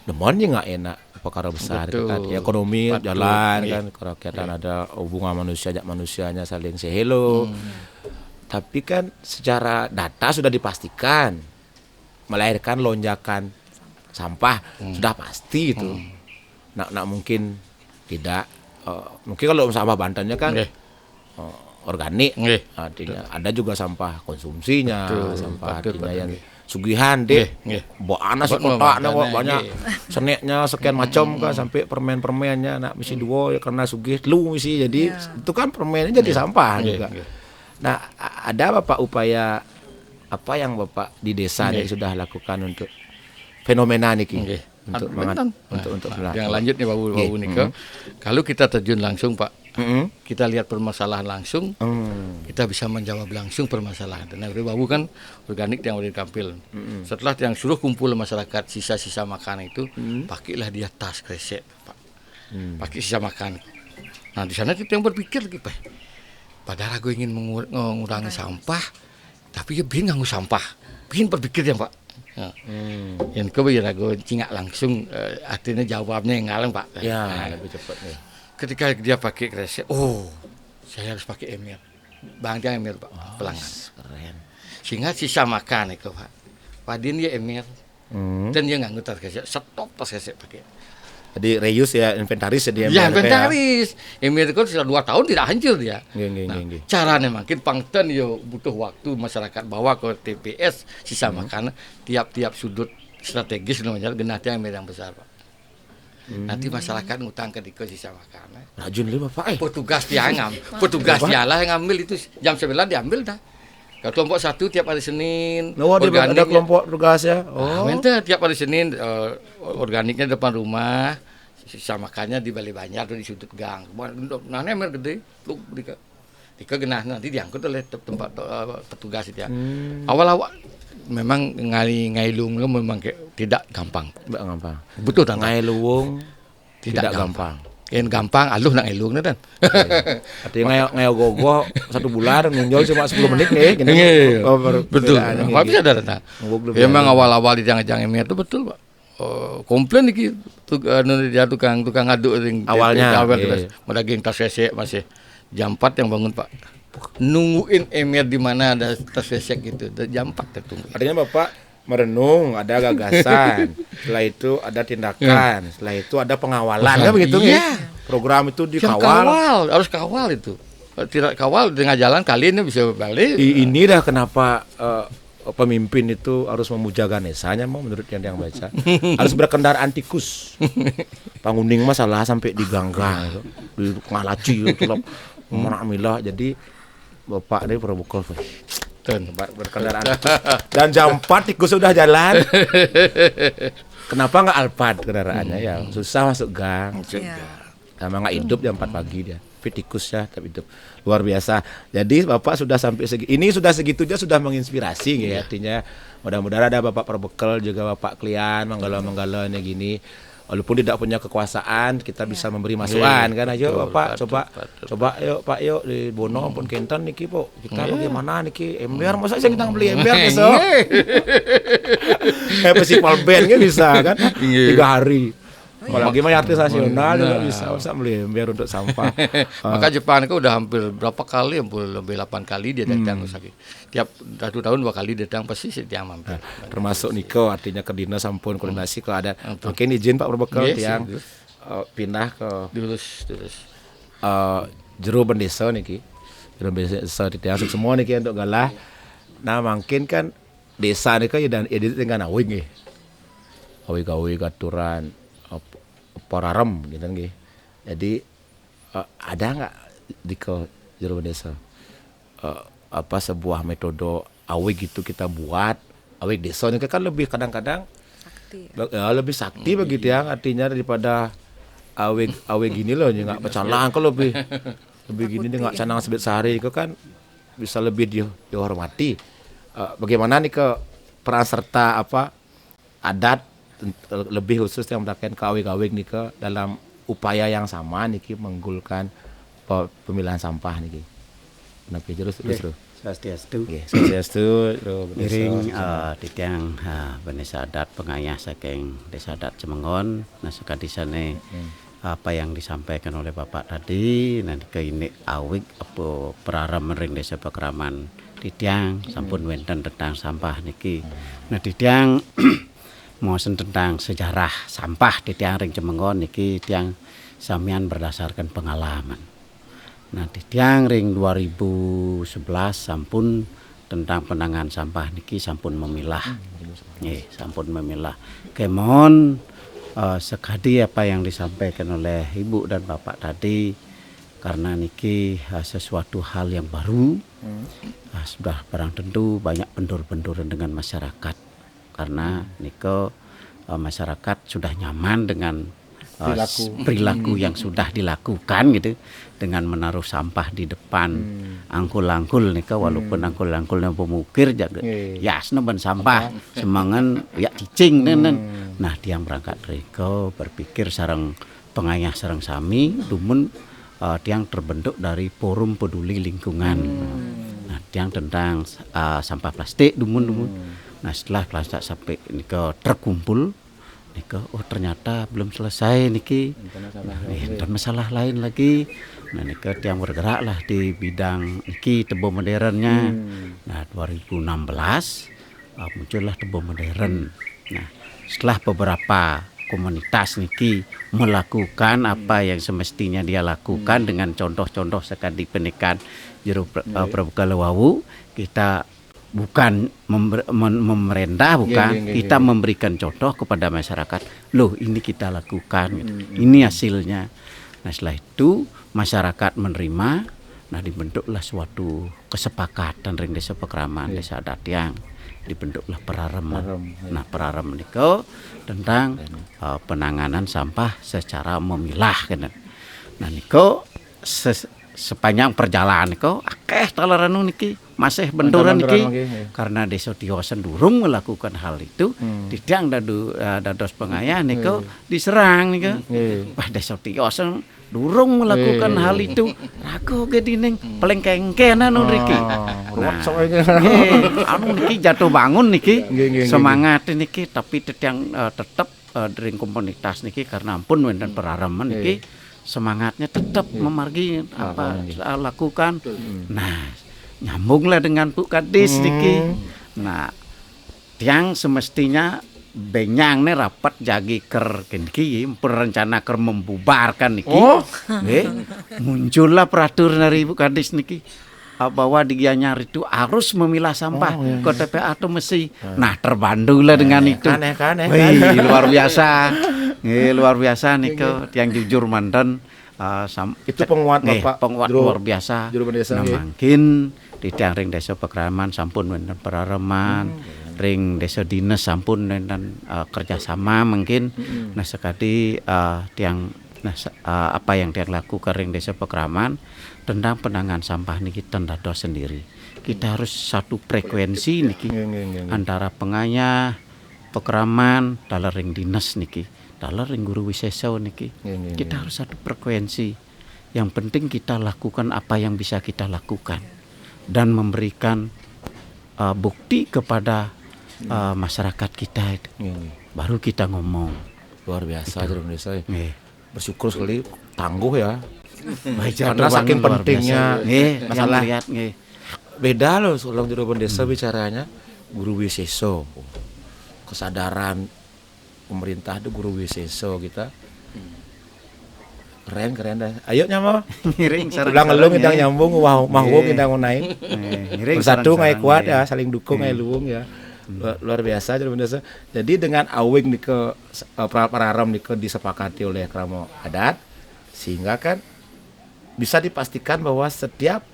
Demonnya nggak enak upakaro besar itu kan. Ya, ekonomi jalan kan, kerakyatan ada hubungan manusia manusianya saling say hello. Tapi kan secara data sudah dipastikan melahirkan lonjakan sampah sudah pasti itu. Nak mungkin tidak. Mungkin kalau sampah Bantennya kan organik, artinya ada juga sampah konsumsinya, sampah artinya yang sugihan deh. Bawa anak sekotaknya banyak, seneknya sekian macam kan sampai permen-permennya nak misi 2 ya karena sugih lu misi jadi itu kan permennya jadi sampah juga. Nah, ada Bapak upaya apa yang Bapak di desa yang sudah lakukan untuk fenomena niki? Untuk yang lanjut nih Babu Nika. Kalau kita terjun langsung Pak, kita lihat permasalahan langsung, kita bisa menjawab langsung permasalahan. Dan Babu kan organik yang udah ditampil. Setelah yang suruh kumpul masyarakat sisa-sisa makanan itu, pakailah dia tas kresek Pak. Pakai sisa makan. Nah di sana kita yang berpikir lagi Pak. Padahal aku ingin mengurangi sampah, tapi ya bikin nganggu sampah, bikin berpikir ya Pak. Yang kebayar aku cingak langsung, artinya jawabnya yang ngaleng Pak. Ya lebih cepat nih. Ketika dia pakai kresek, saya harus pakai emir, bang dia emir Pak, pelanggan. Keren. Sehingga sisa makan itu Pak, padin dia emir, dan dia nggak ngutar kresek, stop tas kresek pakai. Jadi reuse ya, inventaris ya dia. Ya inventaris. Emir itu sudah 2 tahun tidak hancur dia. Nggih. Caranya makin pangten yo butuh waktu masyarakat bawa ke TPS sisa makanan tiap sudut strategis namanya genah emir yang besar Pak. Nanti masyarakat ngutang ke diko sisa makanan. Rajin li Bapak. Petugas dia petugas dia lah yang ngambil itu jam 9 diambil dah. Kalau kelompok 1 tiap hari Senin. Ada kelompok tugas ya. Tiap hari Senin organiknya depan rumah, sisa makannya di Bali Banjar atau di sudut gang. Nah, emir gede, lu dika genah nanti diangkut oleh tempat petugas itu ya. Awal-awal memang ngailung memang tidak gampang. Tidak gampang. Betul tak? Ngailung tidak gampang. Kan gampang aluh nang elung dan. Artinya ngayo gogo 1 bulan nunjol cuma 10 menit nih gini. Betul. Apa bisa ada nah. Memang awal-awal di jangan emir itu betul, Pak. Komplain iki tukang ngaduk awalnya daging tas sesek masih jam 4 yang bangun, Pak. Nungguin emir di mana ada tas sesek gitu. Jam 4 tertunggu. Artinya Bapak merenung, ada gagasan, setelah itu ada tindakan, setelah itu ada pengawalan, kan begitu iya. ya? Program itu Kawal, dikawal. harus kawal itu. Tidak kawal di tengah jalan kali ini bisa balik. Ini dah kenapa pemimpin itu harus memuja Ganesanya, mau menurut yang baca harus berkendaraan tikus. Panguning masalah sampai diganggang, di ngalaci itu loh, mana milah. Jadi Bapak ini berbukal berkendaraan dan jam 4 tikus sudah jalan. Kenapa nggak Alphard kendaraannya ya? Susah masuk gang. Sama nggak hidup jam 4 pagi dia. Tikus ya, tapi hidup luar biasa. Jadi Bapak sudah sampai ini sudah segitunya sudah menginspirasi ya. Artinya mudah-mudahan ada Bapak perbekal juga Bapak Klian menggala-menggala gini. Walaupun tidak punya kekuasaan, kita bisa memberi masukan kan. Ayo Bapak coba yuk Pak yuk di Bono pun Kenten niki po. Kita bagaimana niki ember masa saya kita beli ember besok. Festival band kan bisa kan 3 hari. Apalagi mah artis nasional juga bisa masa beli ember untuk sampah. Maka Jepang itu udah hampir berapa kali, hampir lebih 8 kali dia datang ke tiap 1 tahun 2 kali datang pasti setiap mampir. Termasuk Niko artinya ke dinas sampun koordinasi kalau ada. Mungkin izin Pak Berbekal yang pindah ke terus jero bendesa niki. Jero bendesa diasuk semua niki untuk galah. Nah, mungkin kan desa niki dan edit dengan awing nggih. Awing-awing aturan pararem gitu nggih. Jadi ada enggak di ke jero desa apa sebuah metode awig gitu kita buat awig desa ini kan lebih kadang-kadang sakti. Lebih sakti begitu ya artinya daripada awig gini loh enggak pecalang kalau lebih gini enggak canang sebet sehari itu kan bisa lebih dihormati. Bagaimana nih ke peran serta apa adat lebih khusus yang berkaitan ke awig-awig nih ke dalam upaya yang sama niki menggulkan pemilihan sampah niki. Kenapa terus? Swastiastu. Nggih, swastiastu. Miring titiang Banesa adat pengayah saking Desa Adat Cemengon. Nah sekali sana apa yang disampaikan oleh Bapak tadi nanti ke ini awig apa peraram ring Desa Pakraman titiang sampun wenten tentang sampah niki. Nah titiang mohon tentang sejarah sampah di tiang ring Cemengon niki tiang samian berdasarkan pengalaman. Nah di tiang ring 2011 sampun tentang penanganan sampah niki sampun memilah. Sampun memilah. Kemon sekadi apa yang disampaikan oleh Ibu dan Bapak tadi karena niki sesuatu hal yang baru. Sudah barang tentu banyak bendur-benduran dengan masyarakat. Karena niko masyarakat sudah nyaman dengan perilaku yang sudah dilakukan gitu dengan menaruh sampah di depan angkul-angkul niko walaupun angkul-angkulnya pemukir jaga ya seneban sampah semangan ya cicing nah dia berangkat riko berpikir sarang pengayah sarang sami dumun tiang terbentuk dari forum peduli lingkungan nah tiang tentang sampah plastik dumun. Nah setelah plastik sampai niko terkumpul, niko ternyata belum selesai niki, dan masalah lain lagi. Nah niko yang bergerak lah di bidang niki tebo modernnya. Nah 2016 muncullah tebo modern. Nah setelah beberapa komunitas niki melakukan apa yang semestinya dia lakukan dengan contoh-contoh sekali penikan jero Prabuka Lewawu kita bukan memerintah, bukan kita memberikan contoh kepada masyarakat. Loh, ini kita lakukan, ini hasilnya. Nah, setelah itu masyarakat menerima. Nah, dibentuklah suatu kesepakatan ring Desa Pakraman, Desa Adat yang dibentuklah perarem. Nah, perarem itu tentang penanganan sampah secara memilah. Nah, niko sepanjang perjalanan niko akeh talaranu niki masih benturan niki karena desa Tiosen durung melakukan hal itu didang dados pengayah niko diserang niko wah desa Tiosen durung melakukan hal itu ragu gedining paling kengkenan niki anu niki jatuh bangun niki semangat niki tapi yang tetap dari komunitas niki karena ampun wonten perareman niki semangatnya tetap memargi apa lakukan. Nah, nyambunglah dengan Bu Kadis niki. Nah, tiang semestinya benyang nih rapat jagi ker niki perencana ker membubarkan niki. Muncullah peraturan dari Bu Kadis niki bahwa di Gianyar itu harus memilah sampah ke TPA atau mesti. Nah, terbantulah dengan itu. Wih, luar biasa. Luar biasa nih yang jujur mantan itu penguat Bapak penguat luar biasa. Nah, mungkin di tiang ring desa Pekraman sampun wonten perareman, ring desa dinas sampun wonten kerjasama mungkin. Nah sekali tiang apa yang tiang lakukan ring desa Pekraman tentang penanganan sampah niki dados sendiri. Kita harus satu frekuensi niki antara pengayah Pekraman dalam ring dinas niki. Dalam ring guru wiseso niki kita harus satu frekuensi. Yang penting kita lakukan apa yang bisa kita lakukan dan memberikan bukti kepada masyarakat kita itu. Baru kita ngomong. Luar biasa Juru Desa. Bersyukur sekali tangguh ya. Karena saking pentingnya masalah lihat beda loh seorang Juru Desa bicaranya guru wiseso. Kesadaran pemerintah itu guru wiseso kita keren dah. Ayo nyama ngiring ulang ngelung kita nyambung mahwung kita naik bersatu ngai kuat ya saling dukung ngai luwung ya luar biasa jadi dengan awing ke pararam disepakati oleh kramo adat sehingga kan bisa dipastikan bahwa setiap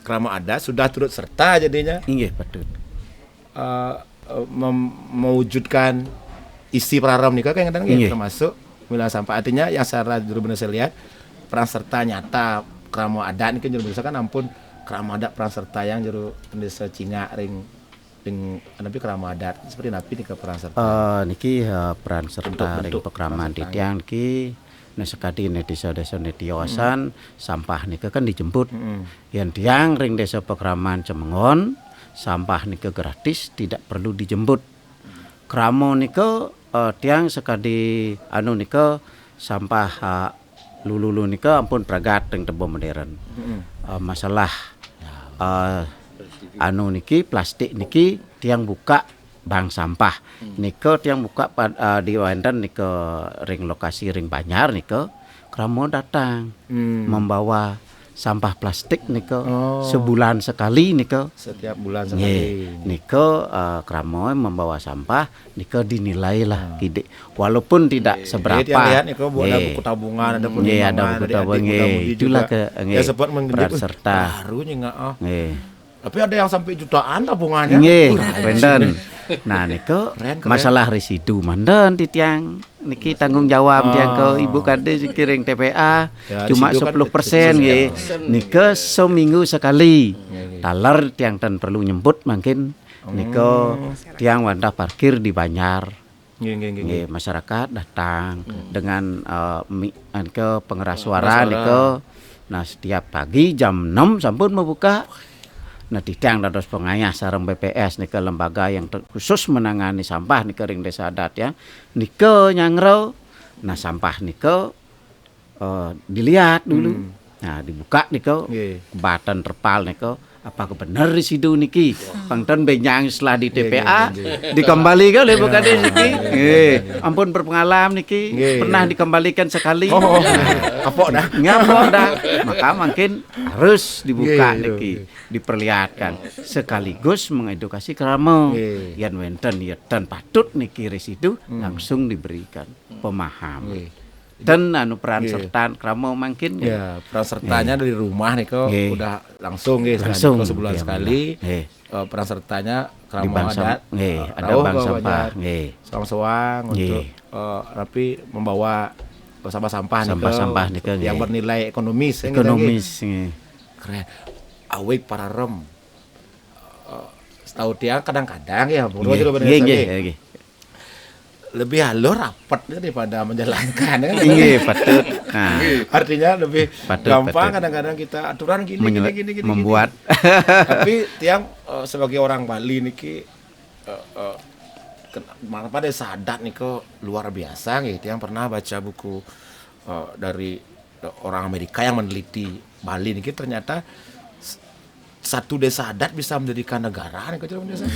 kramo adat sudah turut serta jadinya iya betul mewujudkan isi praram nikah kan kadang termasuk milah sampah artinya yang secara Juru Desa lihat peran serta nyata kramo adat ini kan Juru Desa kan ampun kramo adat peran serta yang Juru Desa Cinga ring napi kramo adat seperti napi nih ke peran serta niki peran serta ring pekraman di tiang niki nah sekali nih desa-desa nih Tiosen sampah nika kan dijemput yang tiang ring desa Pekraman Cemengon sampah nika gratis tidak perlu dijemput kramo nika tiang sekali anu nika sampah lulu nika ampun pragat ring tebo modern masalah anu niki plastik niki tiang buka bank sampah nika tiang buka di wonten nika ring lokasi ring Banyar nika kramo datang membawa sampah plastik niko sebulan sekali niko setiap bulan sekali niko kramo membawa sampah niko dinilai lah gede walaupun tidak seberapa lihat niko ada buku tabungan ada buku tabungan itulah ke ya sempat peran serta barunya tapi ada yang sampai jutaan tabungannya benden nah niko masalah residu mandan di tiang niki tanggung jawab tiang ke Ibu Kades kiring TPA cuma 10% nggih nika seminggu sekali taler tiang tan perlu nyebut mungkin niko tiang wanda parkir di Banyar masyarakat datang dengan ke pengeras suara niko nah setiap pagi jam 6 sampun membuka. Nah tiang dados pengayah sareng BPS nika lembaga yang khusus menangani sampah nika ring desa adat ya nika nyangrau nah sampah nika dilihat dulu nah dibuka nika batan terpal nika apa benar residu niki pangton benyang setelah di TPA dikembalikan oleh Bu Kades niki ampun berpengalaman niki pernah dikembalikan sekali kapok dah maka mungkin harus dibuka niki diperlihatkan sekaligus mengedukasi kramo yan wenten ya dan patut niki residu langsung diberikan pemahaman dan anu peran serta kramo mungkin ya peran sertanya dari rumah niko udah langsung sebulan sekali peran sertanya kramo adat ada bank sampah sewang-sewang untuk tapi membawa sampah-sampah nih Sampah-sampah nih ke, yang nggih. bernilai ekonomis. ya, Ekonomis gitu, nggih. keren. Awik para rem. Setahu dia kadang-kadang ya buru Nggih, juga nggih, nggih, nggih. nggih. Lebih halus rapat daripada menjalankan. ya kan? Nggih, patut. Nah, Artinya lebih Patut, gampang patut. kadang-kadang kita aturan gini menye- gini. membuat Tapi tiang sebagai orang Bali niki kenapa desa adat nih luar biasa gitu. Tiang pernah baca buku dari orang Amerika yang meneliti Bali niki ternyata satu desa adat bisa mendirikan negara nih desa.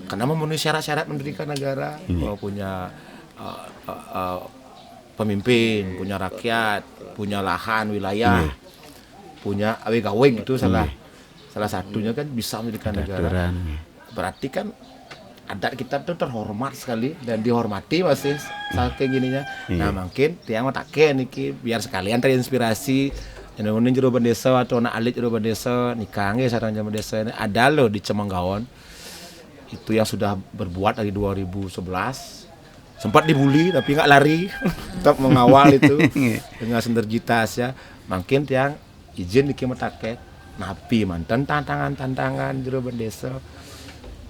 Karena memenuhi syarat-syarat mendirikan negara, punya pemimpin, punya rakyat, punya lahan wilayah, punya aweg-aweg itu salah satunya kan bisa mendirikan negara. aturan. Berarti kan adat kita tuh terhormat sekali dan dihormati masih saking gininya. Nah mungkin tiang otaknya niki biar sekalian terinspirasi. Yang namanya jero desa atau anak alit jero desa nikahnya sarang jero desa ini ada loh di Cemenggawon. Itu yang sudah berbuat dari 2011. Sempat dibully tapi nggak lari, tetap mengawal itu dengan sinergitas ya. Mungkin tiang izin niki metaket napi mantan tantangan jero desa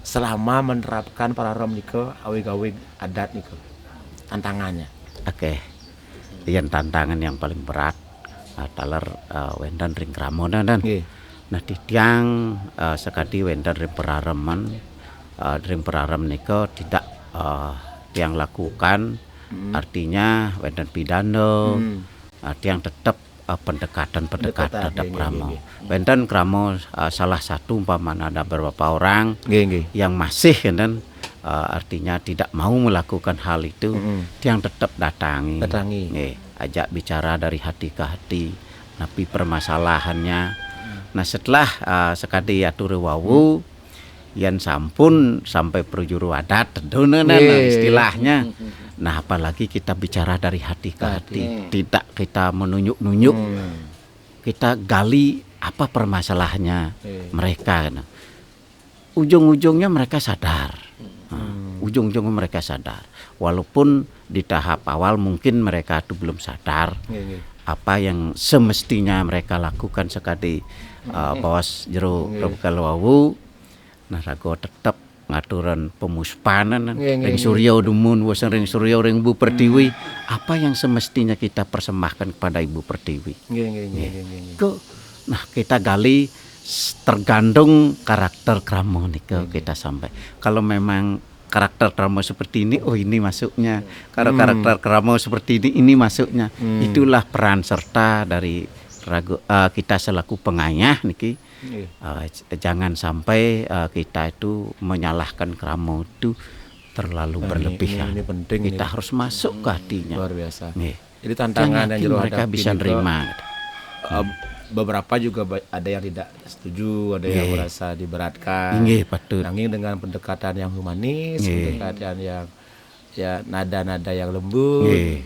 selama menerapkan para rem niko awig-awig adat niko tantangannya. Oke. Yang tantangan yang paling berat adalah wendan ring kramona dan. Nggih. Nah di tiang sekadi wendan ring perareman ring perarem niko tidak tiang lakukan artinya wendan pidana tiang tetap pendekatan Pendekatan, terhadap nggih, kramo. nggih, Wendan kramo salah satu umpamanya ada beberapa orang Nggih. yang masih kan artinya tidak mau melakukan hal itu, tiang tetap datangi. Nggih, ajak bicara dari hati ke hati, napi permasalahannya. Nah setelah sekadi atur wawu, yang sampun sampai perjuru adat, tentunya istilahnya. Nah apalagi kita bicara dari hati ke hati, tidak kita menunjuk-nunjuk, kita gali apa permasalahannya mereka. Nah, ujung-ujungnya mereka sadar, ujung-ujungnya mereka sadar. Walaupun di tahap awal mungkin mereka itu belum sadar apa yang semestinya mereka lakukan sekali bawas jero Wawu. Nah rago tetap ngaturan pemuspanan ring surya dumun wasan ring surya ring Bu Pertiwi, apa yang semestinya kita persembahkan kepada Ibu Pertiwi. Nah kita gali tergantung karakter kramo nih kita sampai. Kalau memang karakter kramo seperti ini, oh ini masuknya. Kalau karakter kramo seperti ini masuknya. Itulah peran serta dari kita selaku pengayah niki. Jangan sampai kita itu menyalahkan kramo itu terlalu berlebihan. Ini penting. Kita harus masuk ke hatinya. Luar biasa. Nih. Jadi tantangan yang jero mereka hadapi bisa niko, nerima. beberapa juga ada yang tidak setuju, ada yang merasa diberatkan. Nggih, patut. Nanging dengan pendekatan yang humanis, pendekatan yang ya nada-nada yang lembut,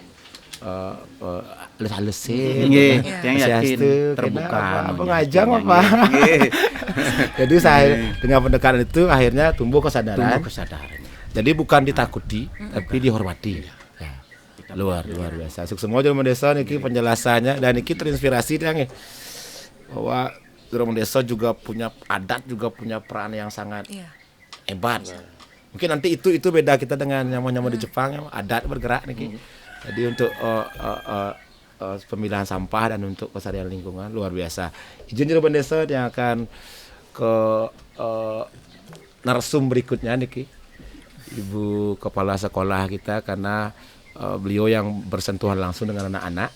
halus-halusin, yang yakin terbuka. Apa ngajang apa? Jadi saya dengan pendekatan itu akhirnya tumbuh kesadaran. Jadi bukan ditakuti, tapi dihormati. Ya. Luar biasa. Sukses semua Juru Desa niki penjelasannya dan niki terinspirasi yang bahwa Juru Desa juga punya adat, juga punya peran yang sangat hebat. Mungkin nanti itu beda kita dengan nyaman-nyaman di Jepang, yang adat bergerak niki. Jadi untuk pemilihan sampah dan untuk kelestarian lingkungan luar biasa. Izin Juru Desa yang akan ke narsum berikutnya niki. Ibu kepala sekolah kita karena beliau yang bersentuhan langsung dengan anak-anak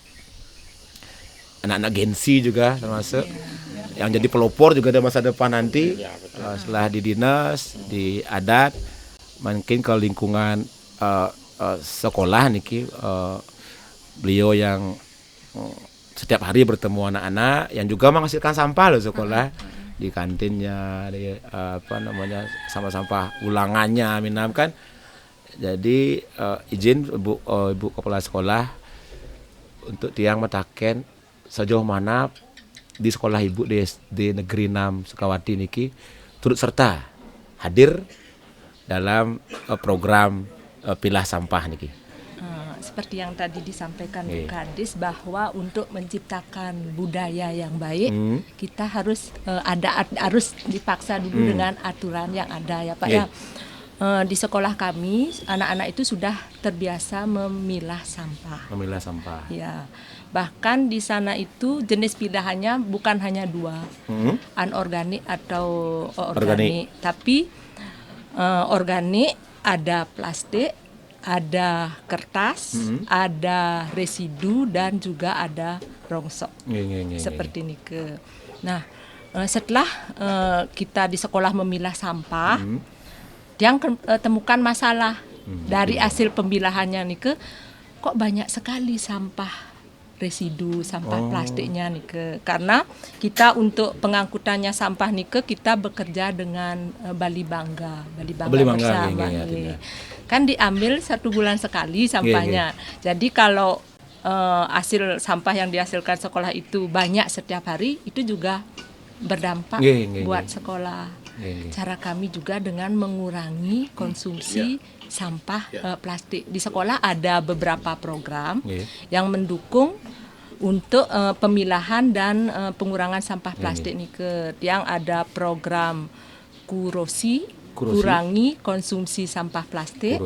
Gensi juga termasuk yang jadi pelopor juga di masa depan nanti setelah di dinas, di adat, mungkin ke lingkungan sekolah niki beliau yang setiap hari bertemu anak-anak yang juga menghasilkan sampah loh sekolah di kantinnya, di sampah sampah ulangannya minam kan. Jadi izin ibu kepala sekolah untuk tiang metaken sejauh mana di sekolah ibu di Negeri 6 Sukawati niki turut serta hadir dalam program pilah sampah niki. seperti yang tadi disampaikan Bu Iya. Kadis bahwa untuk menciptakan budaya yang baik kita harus harus dipaksa dulu dengan aturan yang ada ya Pak Iya. ya. Di sekolah kami anak-anak itu sudah terbiasa memilah sampah. Memilah sampah. Ya, bahkan di sana itu jenis pilihannya bukan hanya 2, anorganik atau organik, tapi organik ada plastik, ada kertas, ada residu dan juga ada rongsok. Seperti ini ke. Nah, setelah kita di sekolah memilah sampah, yang temukan masalah dari hasil pemilahannya nih ke kok banyak sekali sampah residu, sampah plastiknya nih ke, karena kita untuk pengangkutannya sampah nih ke kita bekerja dengan Bali Bangga bersama. Kan diambil 1 bulan sekali sampahnya. Jadi kalau hasil sampah yang dihasilkan sekolah itu banyak setiap hari, itu juga berdampak buat sekolah. Cara kami juga dengan mengurangi konsumsi sampah plastik. Di sekolah ada beberapa program yang mendukung untuk pemilahan dan pengurangan sampah plastik nih ke. Yang ada program kurangi konsumsi sampah plastik.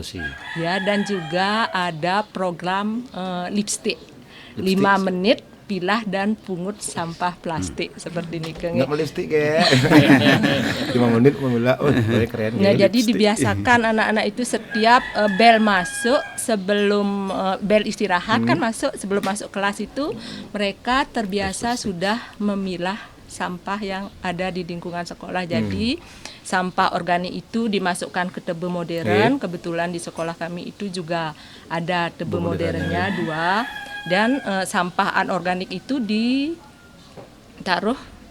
Ya, dan juga ada program lipstick. 5 menit pilah dan pungut sampah plastik seperti ini ke. Nggak melipstik ya. 5 menit memilah. Keren. Nah, jadi dibiasakan anak-anak itu setiap bel masuk sebelum bel istirahat kan masuk sebelum masuk kelas itu mereka terbiasa sudah memilah sampah yang ada di lingkungan sekolah. Jadi sampah organik itu dimasukkan ke tebe modern. Kebetulan di sekolah kami itu juga ada tebe modernnya 2. Dan sampah anorganik itu ditaruh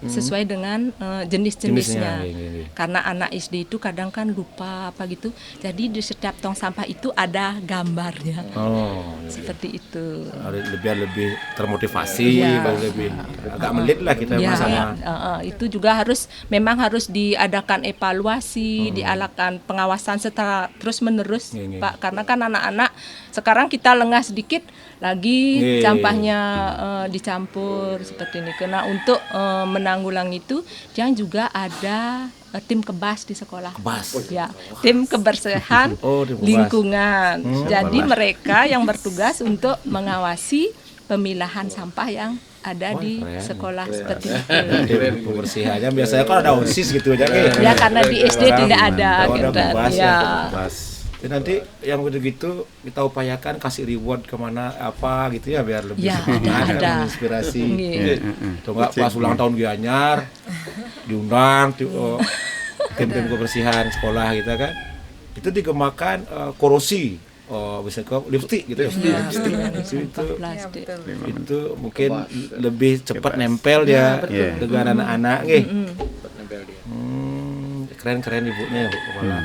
sesuai dengan jenis-jenisnya. Karena anak SD itu kadang kan lupa apa gitu. Jadi di setiap tong sampah itu ada gambarnya. Seperti itu. Biar lebih termotivasi, lebih agak melit lah kita sama. Itu juga memang harus diadakan evaluasi, diadakan pengawasan secara terus-menerus, Pak. Karena kan anak-anak sekarang kita lengah sedikit lagi sampahnya dicampur seperti ini. Karena untuk menanggulangi itu, yang juga ada tim kebas di sekolah. Ya, tim kebersihan lingkungan. Jadi mereka yang bertugas untuk mengawasi pemilahan sampah yang ada di sekolah seperti itu. Pembersihannya biasanya kan ada OSIS gitu aja. Ya, karena di SD tidak ada. Dan nanti yang begitu kita upayakan kasih reward kemana apa gitu ya biar lebih semangat, menginspirasi. Atau enggak pas ulang tahun Gianyar diundang tim-tim kebersihan sekolah gitu kan. Itu dikembangkan korosi. Bisa ke lipstick gitu ya. Itu mungkin lebih cepat nempel ya dengan anak-anak nggih. Keren-keren ibunya Bu Kepala.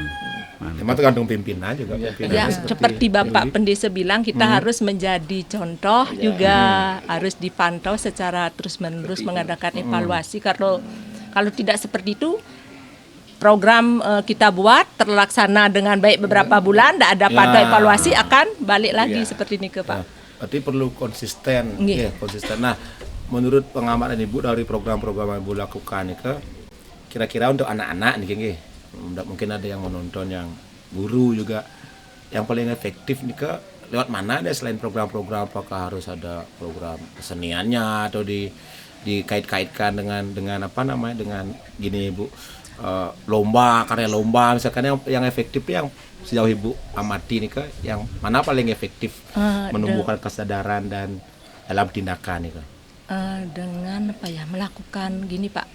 Emang tergantung pimpinan juga. Ya, seperti Bapak Pendesa bilang, kita harus menjadi contoh juga, harus dipantau secara terus-menerus mengadakan evaluasi. Kalau tidak seperti itu, program kita buat terlaksana dengan baik beberapa bulan, tidak ada pada evaluasi akan balik lagi seperti ini ke Pak. Berarti perlu konsisten, konsisten. Nah, menurut pengamatan Ibu dari program-program yang Ibu lakukan itu, kira-kira untuk anak-anak nih, mungkin ada yang menonton, yang guru juga, yang paling efektif nih lewat mana deh selain program-program? Apakah harus ada program keseniannya atau dikait-kaitkan dengan apa namanya, dengan gini Ibu, lomba, karya lomba misalkan yang efektif yang sejauh Ibu amati nih yang mana paling efektif menumbuhkan kesadaran dan dalam tindakan nih dengan apa ya, melakukan gini Pak,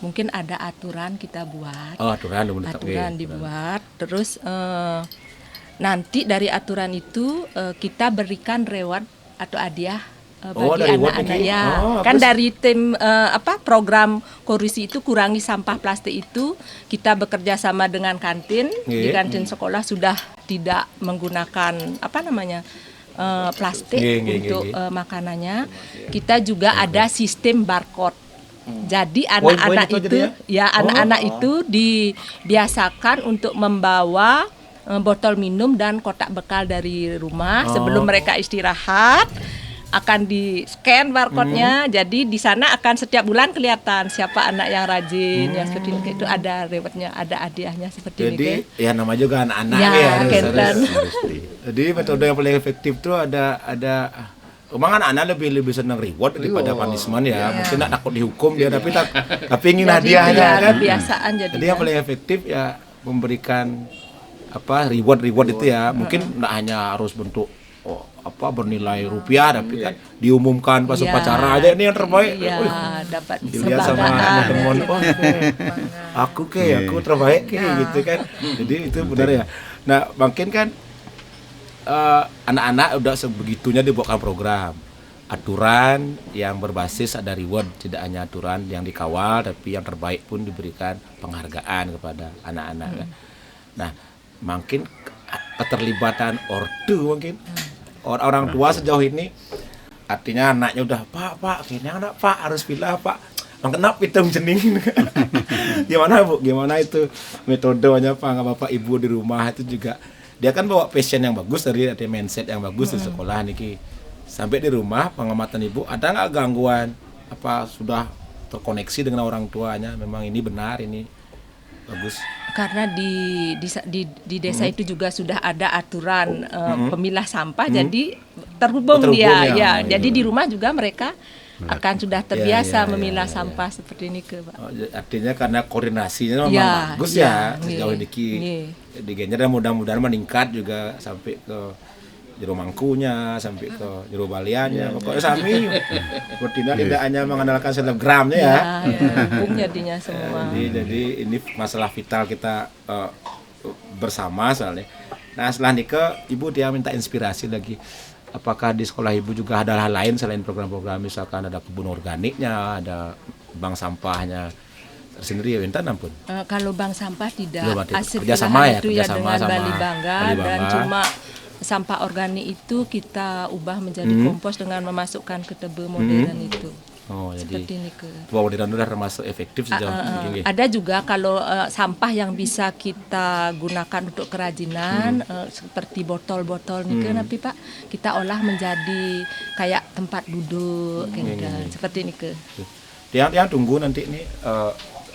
mungkin ada aturan kita buat. Aturan dibuat, terus nanti dari aturan itu kita berikan reward atau hadiah bagi anak-anak ya. Kan dari tim program Korusi itu kurangi sampah plastik itu kita bekerja sama dengan kantin. Di kantin sekolah sudah tidak menggunakan plastik untuk makanannya. Kita juga ada sistem barcode. Jadi anak-anak itu anak-anak itu dibiasakan untuk membawa botol minum dan kotak bekal dari rumah sebelum mereka istirahat. Akan di-scan barcode-nya, jadi di sana akan setiap bulan kelihatan siapa anak yang rajin, yang seperti itu ada rewardnya, ada hadiahnya seperti ini. Jadi ya nama juga anak-anak Ya, harus. Kenten. Jadi metode yang paling efektif tuh ada emang anak-anak lebih senang reward daripada punishment ya. Mungkin nak takut dihukum dia tapi ingin Jadi, hadiahnya ya, kan. kebiasaan Jadi yang paling efektif ya memberikan reward itu ya. Mungkin enggak hanya harus bentuk bernilai rupiah, tapi kan diumumkan pas upacara aja ini yang terbaik. Iya, dapat Dilihat sama teman, aku terbaik gitu kan. Jadi itu benar ya. Nah, mungkin kan anak-anak udah sebegitunya dibuatkan program aturan yang berbasis ada reward, tidak hanya aturan yang dikawal tapi yang terbaik pun diberikan penghargaan kepada anak-anak. Nah, mungkin keterlibatan ortu mungkin orang tua sejauh ini artinya anaknya udah pak ini anak pak harus pilih pak kenapa hitam jening gimana bu, gimana itu metodenya pak bapak ibu di rumah itu juga dia kan bawa passion yang bagus dari mindset yang bagus di sekolah niki sampai di rumah pengamatan ibu ada nggak gangguan sudah terkoneksi dengan orang tuanya memang ini benar ini bagus. Karena di desa itu juga sudah ada aturan pemilah sampah, jadi terhubung dia. Ya. Jadi di rumah juga mereka akan sudah terbiasa memilah sampah seperti ini Pak. Artinya karena koordinasinya memang bagus sejauh ini di Gianyar dan mudah-mudahan meningkat juga sampai ke jero mangkunya sampai ke jero baliannya pokoknya sami Kortina tidak hanya mengandalkan selebgramnya ya Hukum jadinya semua. Jadi ini masalah vital kita bersama soalnya. Nah setelah nikah ibu dia minta inspirasi lagi, apakah di sekolah ibu juga ada hal lain selain program-program misalkan ada kebun organiknya, ada bank sampahnya tersendiri ya Wintan ampun. Kalau bank sampah tidak, hasil kerjasama itu ya kerjasama dengan Bali Bangga dan cuma sampah organik itu kita ubah menjadi kompos dengan memasukkan ke tebe modern itu. Seperti ini modern sudah termasuk efektif sejauh ini. Ada juga kalau sampah yang bisa kita gunakan untuk kerajinan seperti botol-botol nih tapi Pak kita olah menjadi kayak tempat duduk seperti ini Yang tunggu nanti ini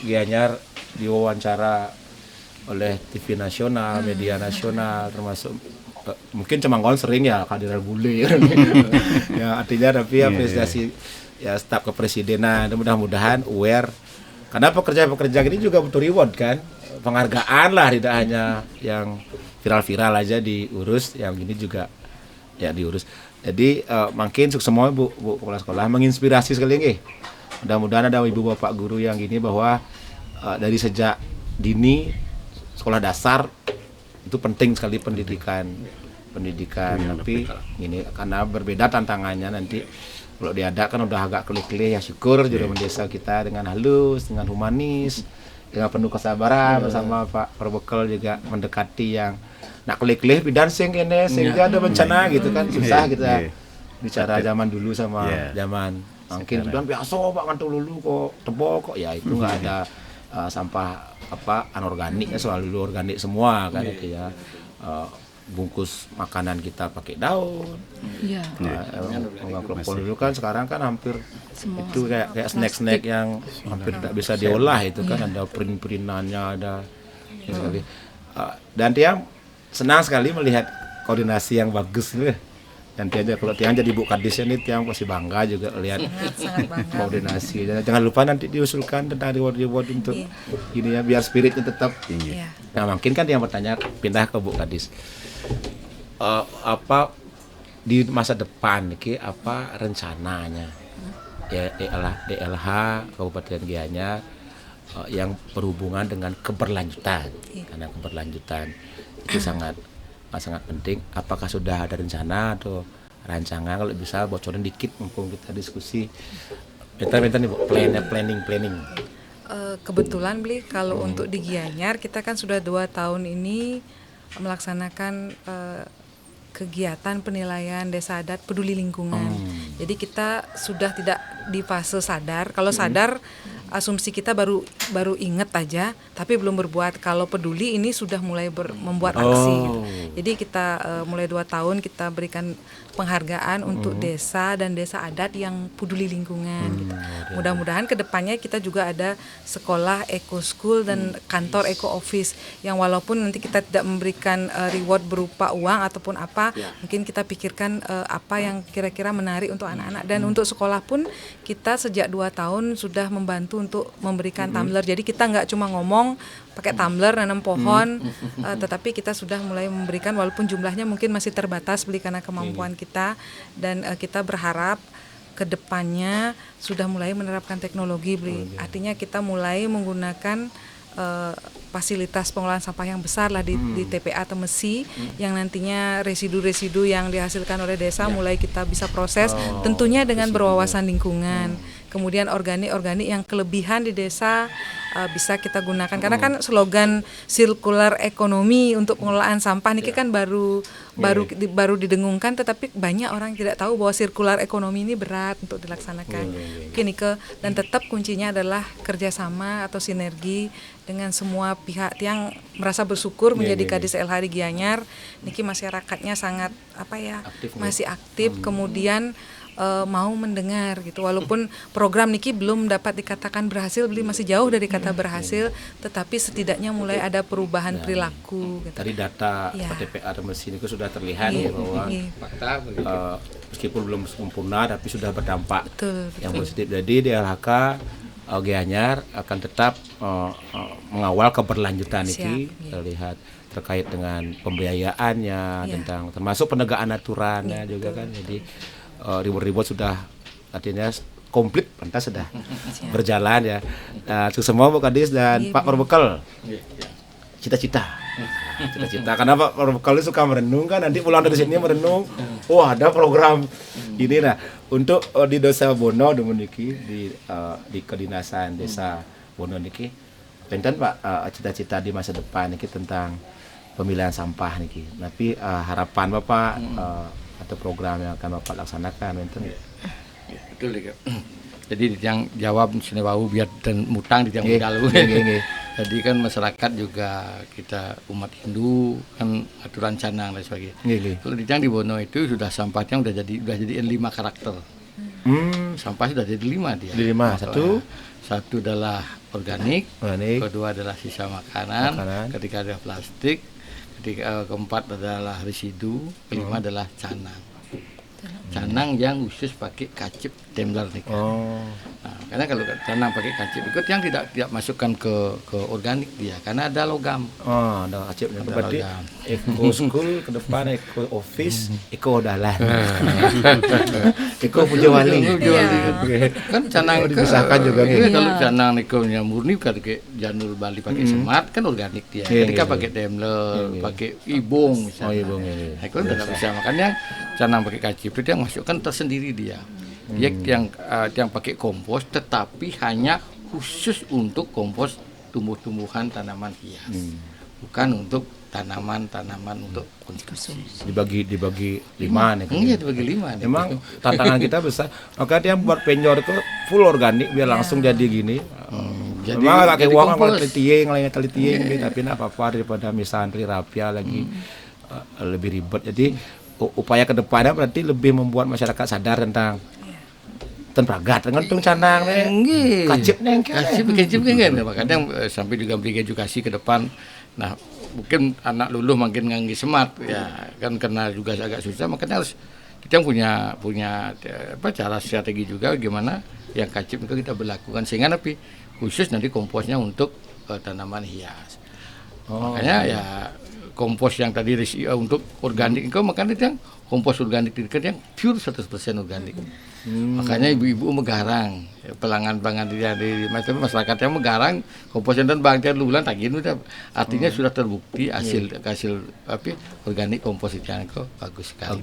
Gianyar diwawancara oleh TV nasional, media nasional termasuk mungkin Cemanggon sering ya kehadiran bule ya artinya tapi apresiasi ya staf kepresidenan mudah-mudahan aware karena pekerja-pekerja ini juga butuh reward kan penghargaan lah tidak hanya yang viral-viral aja diurus yang ini juga ya diurus jadi makin sukses semua bu sekolah menginspirasi sekali nih mudah-mudahan ada ibu bapak guru yang gini bahwa dari sejak dini sekolah dasar itu penting sekali pendidikan tapi ini karena berbeda tantangannya nanti kalau diadakan udah agak klik-klik ya syukur juru desa kita dengan halus dengan humanis dengan penuh kesabaran bersama Pak Perbekal juga mendekati yang nak klik-klik bidan sehingga ada bencana gitu kan susah kita bicara zaman dulu sama zaman mungkin bidan biasa Pak ngantuk dulu kok tebok kok ya itu nggak ada sampah anorganik selalu organik semua kan itu ya bungkus makanan kita pakai daun. Iya. Kalau dulu kan sekarang kan hampir semua itu kayak snack-snack yang hampir tidak bisa diolah itu kan ada print-printannya ada sekali. Dan dia senang sekali melihat koordinasi yang bagus nih. Dan Tiang kalau Tiang jadi Bu Kadisnya nih Tiang pasti bangga juga lihat koordinasi. Jangan lupa nanti diusulkan tentang reward untuk ini ya biar spiritnya tetap tinggi. Nah mungkin kan Tiang bertanya pindah ke Bu Kadis. Apa di masa depan nih apa rencananya ya DLH Kabupaten Gianyar yang berhubungan dengan keberlanjutan karena keberlanjutan itu sangat penting. Apakah sudah ada rencana atau rancangan kalau bisa bocorin dikit mumpung kita diskusi bentar nih Bu planning kebetulan Bli kalau untuk di Gianyar kita kan sudah 2 tahun ini melaksanakan kegiatan penilaian desa adat peduli lingkungan. Jadi kita sudah tidak di fase sadar. Kalau sadar asumsi kita baru inget aja, tapi belum berbuat. Kalau peduli ini sudah mulai membuat aksi. Gitu. Jadi kita mulai 2 tahun kita berikan penghargaan untuk desa dan desa adat yang peduli lingkungan. Gitu. Mudah-mudahan kedepannya kita juga ada sekolah eco school dan kantor eco office yang walaupun nanti kita tidak memberikan reward berupa uang ataupun apa, mungkin kita pikirkan apa yang kira-kira menarik untuk anak-anak. Dan untuk sekolah pun kita sejak 2 tahun sudah membantu untuk memberikan tumbler. Jadi kita nggak cuma ngomong pakai tumbler nanam pohon, tetapi kita sudah mulai memberikan walaupun jumlahnya mungkin masih terbatas beli karena kemampuan kita, dan kita berharap kedepannya sudah mulai menerapkan teknologi beli. Artinya kita mulai menggunakan fasilitas pengolahan sampah yang besar lah di TPA Temesi yang nantinya residu-residu yang dihasilkan oleh desa mulai kita bisa proses tentunya dengan berwawasan lingkungan. Kemudian organik-organik yang kelebihan di desa bisa kita gunakan karena kan slogan circular economy untuk pengelolaan sampah ini kan baru didengungkan, tetapi banyak orang tidak tahu bahwa circular economy ini berat untuk dilaksanakan. Mungkin dan tetap kuncinya adalah kerjasama atau sinergi dengan semua pihak yang merasa bersyukur menjadi Kadis LH di Gianyar. Niki masyarakatnya sangat masih aktif, kemudian mau mendengar gitu. Walaupun program niki belum dapat dikatakan berhasil, beli masih jauh dari kata berhasil, tetapi setidaknya mulai ada perubahan perilaku gitu. Dari data TPA Temesi itu sudah terlihat bahwa meskipun belum sempurna tapi sudah berdampak yang positif. Jadi DLHK Gianyar akan tetap mengawal keberlanjutan ini terlihat terkait dengan pembiayaannya, tentang termasuk penegakan aturannya juga kan. Jadi ribut-ribut sudah artinya komplit, pantas sudah berjalan ya. Sukses semua Bu Kadis dan Pak Perbekal. Cita-cita karena Pak Perbekal suka merenung kan, nanti pulang dari sini merenung, ada program ini. Nah untuk di Desa Bono niki di kedinasan Desa Bono niki penten Pak cita-cita di masa depan niki tentang pemilihan sampah niki. Tapi harapan Bapak atau program yang akan Bapak laksanakan enten ya. Betul ya. Jadi yang jawab sini bau biar dan mutang di yang dalu. Jadi kan masyarakat juga kita umat Hindu kan aturan canang dan sebagainya. Kalau di yang di Bono itu sudah sampahnya udah jadi 5 karakter. Sampah sudah jadi 5 dia. 5. Satu adalah organik, kedua adalah sisa makanan. Ketiga adalah plastik, keempat adalah residu, kelima adalah canang yang khusus pakai kacip tumbler nih. Nah, karena kalau canang pakai kacip itu yang tidak masukkan ke organik dia karena ada logam. Ada kacipnya. Berarti eco school ke depan, eco office, eco dalan. Eco puja wali. Kan canang dipisahkan juga nih. Kalau canang econya murni pakai janur Bali pakai semat kan organik dia. Ketika pakai tumbler, pakai ibung misalnya. Nah, itu tidak bisa, makanya canang pakai kacip itu yang masukkan tersendiri dia. Dia yang pakai kompos tetapi hanya khusus untuk kompos tumbuh-tumbuhan tanaman hias. Bukan untuk tanaman-tanaman untuk konsumsi. Dibagi 5 nih. Iya, dibagi 5 nih. Memang tantangan kita besar. Maka dia buat penjor itu full organik biar langsung jadi gini. Memang pakai uang telitieng tapi nak apa-apa daripada misantri rapia lagi lebih ribet. Jadi upaya ke depannya berarti lebih membuat masyarakat sadar tentang pragat dengan tung canang kacip kan. Makanya sampai juga beri edukasi ke depan. Nah, mungkin anak luluh makin nganggi semat ya kan, karena juga agak susah, makanya harus kita punya cara strategi juga gimana yang kacip itu kita berlakukan sehingga tapi khusus nanti komposnya untuk tanaman hias. Makanya ya kompos yang tadi untuk organik itu makanya yang kompos organik itu yang pure 100% organik. Makanya ibu-ibu megarang pelanggan-pelanggan di masyarakat yang megarang kompos dan bangkai lulan tagih udah artinya sudah terbukti hasil organik kompos itu bagus sekali.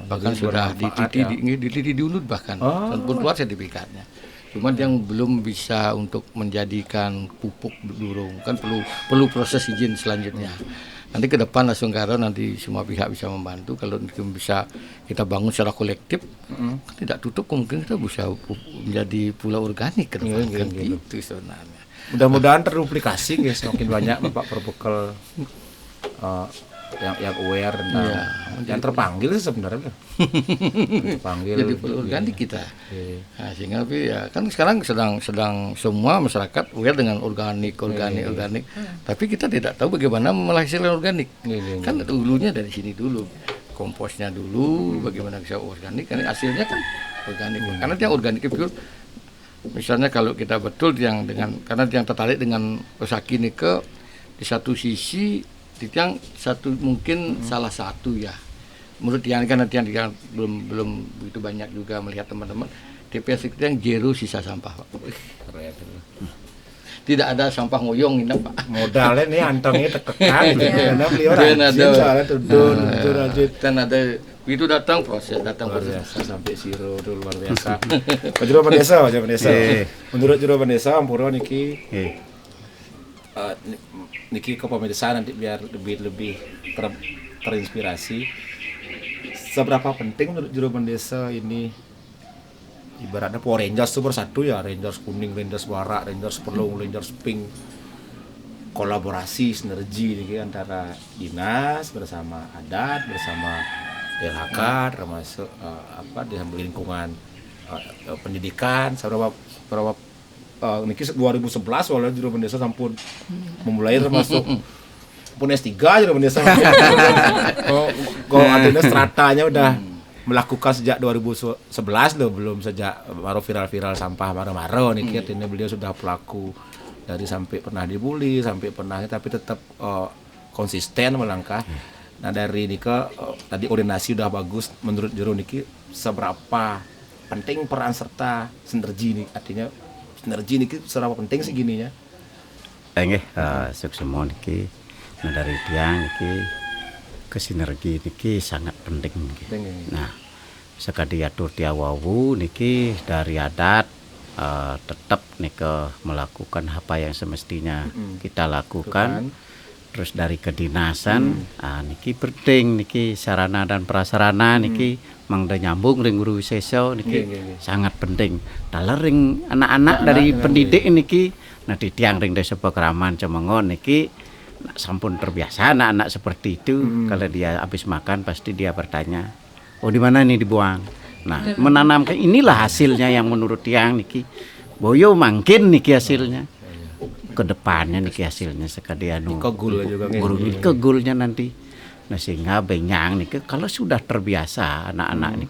Bahkan sudah diteliti diunduh bahkan dan pun keluar sertifikatnya. Cuma yang belum bisa untuk menjadikan pupuk durung kan perlu proses izin selanjutnya. Nanti ke depan langsung karo nanti semua pihak bisa membantu. Kalau bisa kita bangun secara kolektif, kan tidak tutup kemungkinan kita bisa menjadi pulau organik ke depan. Kan gitu sebenarnya. Mudah-mudahan terduplikasi guys, semakin banyak Bapak berbekal yang aware tentang yang terpanggil sih sebenarnya. Terpanggil Jadi pulau organik kita. Nah, sehingga ya kan sekarang sedang semua masyarakat aware dengan organik. Tapi kita tidak tahu bagaimana menghasilkan organik. Kan dulunya dari sini dulu. Komposnya dulu, bagaimana bisa organik, kan hasilnya kan organik. Karena yang organik itu misalnya kalau kita betul karena yang tertarik dengan Osaki Nike di satu sisi yang satu mungkin salah satu ya menurut yang kan nanti yang belum begitu banyak juga melihat teman-teman TPS itu yang zero sisa sampah Pak. Tidak ada sampah ngoyong ini Pak. Modalnya nih antongnya tekan karena beliau rajin soalnya tudun dan ada itu datang proses biasa sampai zero itu luar biasa. Juru Pendesa. Menurut Juru Pendesa Ampuro niki niki ke pemirsa nanti biar lebih terinspirasi. Seberapa penting menurut Juru Pendesa ini ibaratnya Power Rangers itu bersatu ya, Rangers kuning, Rangers warak, Rangers pelung, Rangers pink, kolaborasi sinergi ini antara dinas bersama adat bersama DLHK termasuk di lingkungan pendidikan. Seberapa niki 2011 walau Juru Pendesa sampun memulai termasuk pun S3 Juru Pendesa. Kok adanya stratanya udah melakukan sejak 2011 loh, belum sejak baru viral-viral sampah maro-maro niki artinya beliau sudah pelaku dari sampai pernah dibully sampai pernah tapi tetap konsisten melangkah. Nah dari Nike tadi orientasi udah bagus menurut Juru niki seberapa penting peran serta sinergi nih, artinya sinergi niki seberapa penting sih gininya? Nggih, suksemo niki dari tiang niki kesinergi niki sangat penting niki. Nah, sekadi atur tiawawu niki dari adat tetap niki melakukan apa yang semestinya kita lakukan. Terus dari kedinasan niki penting niki sarana dan prasarana niki mangda nyambung ring guru seso niki sangat penting. Dalam ring anak-anak dari pendidik niki nah di tiang ring desa Pekraman Cemengon niki sampun terbiasa anak-anak seperti itu. Kalau dia habis makan pasti dia bertanya, oh di mana nih dibuang. Nah menanamkan inilah hasilnya yang menurut tiang niki boyo mangkin niki hasilnya. Kedepannya nih hasilnya sekali kegul juga kegulnya nanti. Nah sehingga benyang nih kalau sudah terbiasa anak-anak nih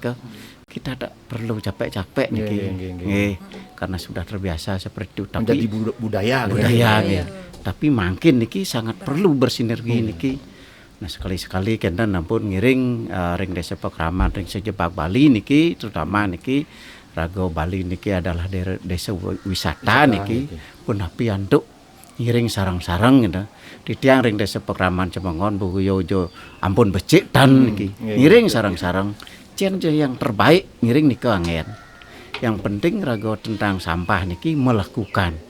kita tidak perlu capek-capek nih karena sudah terbiasa seperti itu. Tapi menjadi budaya tapi makin nih sangat perlu bersinergi nih. Nah sekali-sekali kita nampun ngiring ring desa Pekraman ring sejebak Bali nih terutama nih Rago Bali niki adalah desa wisata niki pun api antuk ngiring sarang-sarang gitu. Di tiang ring desa Pekraman Cemengon Buguyojo ampun becik tan niki ngiring sarang-sarang cien yang terbaik ngiring niki angen. Yang penting rago tentang sampah niki melakukan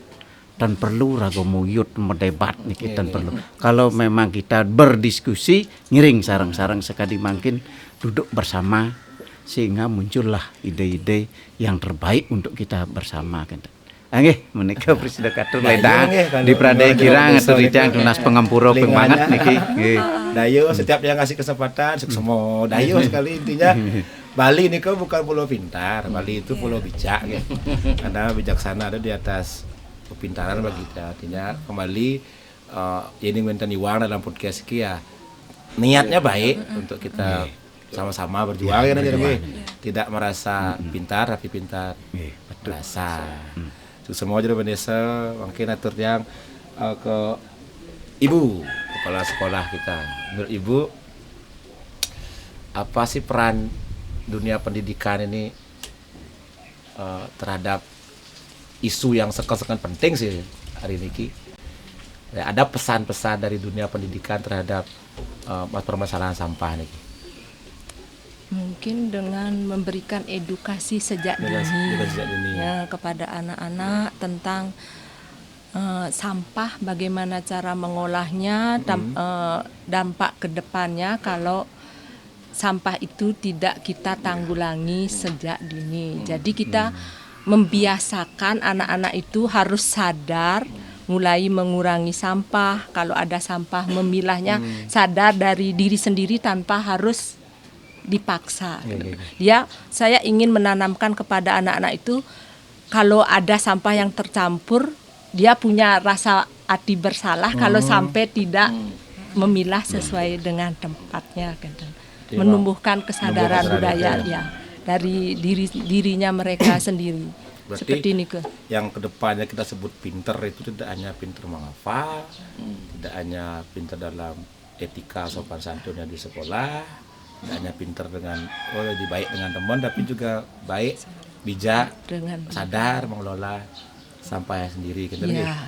dan perlu rago muyut mendebat niki dan perlu. Kalau memang kita berdiskusi ngiring sarang-sarang sekali mungkin duduk bersama sehingga muncullah ide-ide yang terbaik untuk kita bersama kan. Nggih menika Presiden Katur ledang di Pradaya Kirang atau Ridang Tunas Pengampuro Pengbanget niki. Nggih. Dayo setiap yang ngasih kesempatan suksemo dayo sekali intinya Bali ini bukan pulau pintar, Bali itu pulau bijak ya. Karena bijaksana ada di atas kepintaran bagi kita. Artinya kembali ini minta niwang dalam podcast iki ya. Niatnya baik untuk kita sama-sama berjuang ya tidak merasa pintar tapi pintar berasa. Semua Juru Pendesa mungkin atur yang ke Ibu kepala sekolah kita. Menurut Ibu apa sih peran dunia pendidikan ini terhadap isu yang sekan-sekan penting sih hari ini? Ada pesan-pesan dari dunia pendidikan terhadap permasalahan sampah nih? Mungkin dengan memberikan edukasi sejak dini ya kepada anak-anak tentang sampah, bagaimana cara mengolahnya, dampak ke depannya kalau sampah itu tidak kita tanggulangi sejak dini. Jadi kita membiasakan anak-anak itu harus sadar, mulai mengurangi sampah. Kalau ada sampah, memilahnya sadar dari diri sendiri tanpa harus dipaksa. Saya ingin menanamkan kepada anak-anak itu, kalau ada sampah yang tercampur, dia punya rasa hati bersalah kalau sampai tidak memilah sesuai dengan tempatnya. Menumbuhkan kesadaran budaya ya dari dirinya mereka sendiri. Berarti Seperti ini ke. Yang kedepannya kita sebut pinter itu tidak hanya pinter menghafal, tidak hanya pinter dalam etika sopan santunnya di sekolah, tidak hanya pinter dengan lebih baik dengan teman, tapi juga baik, bijak, sadar mengelola sampahnya sendiri. Gitu Ya.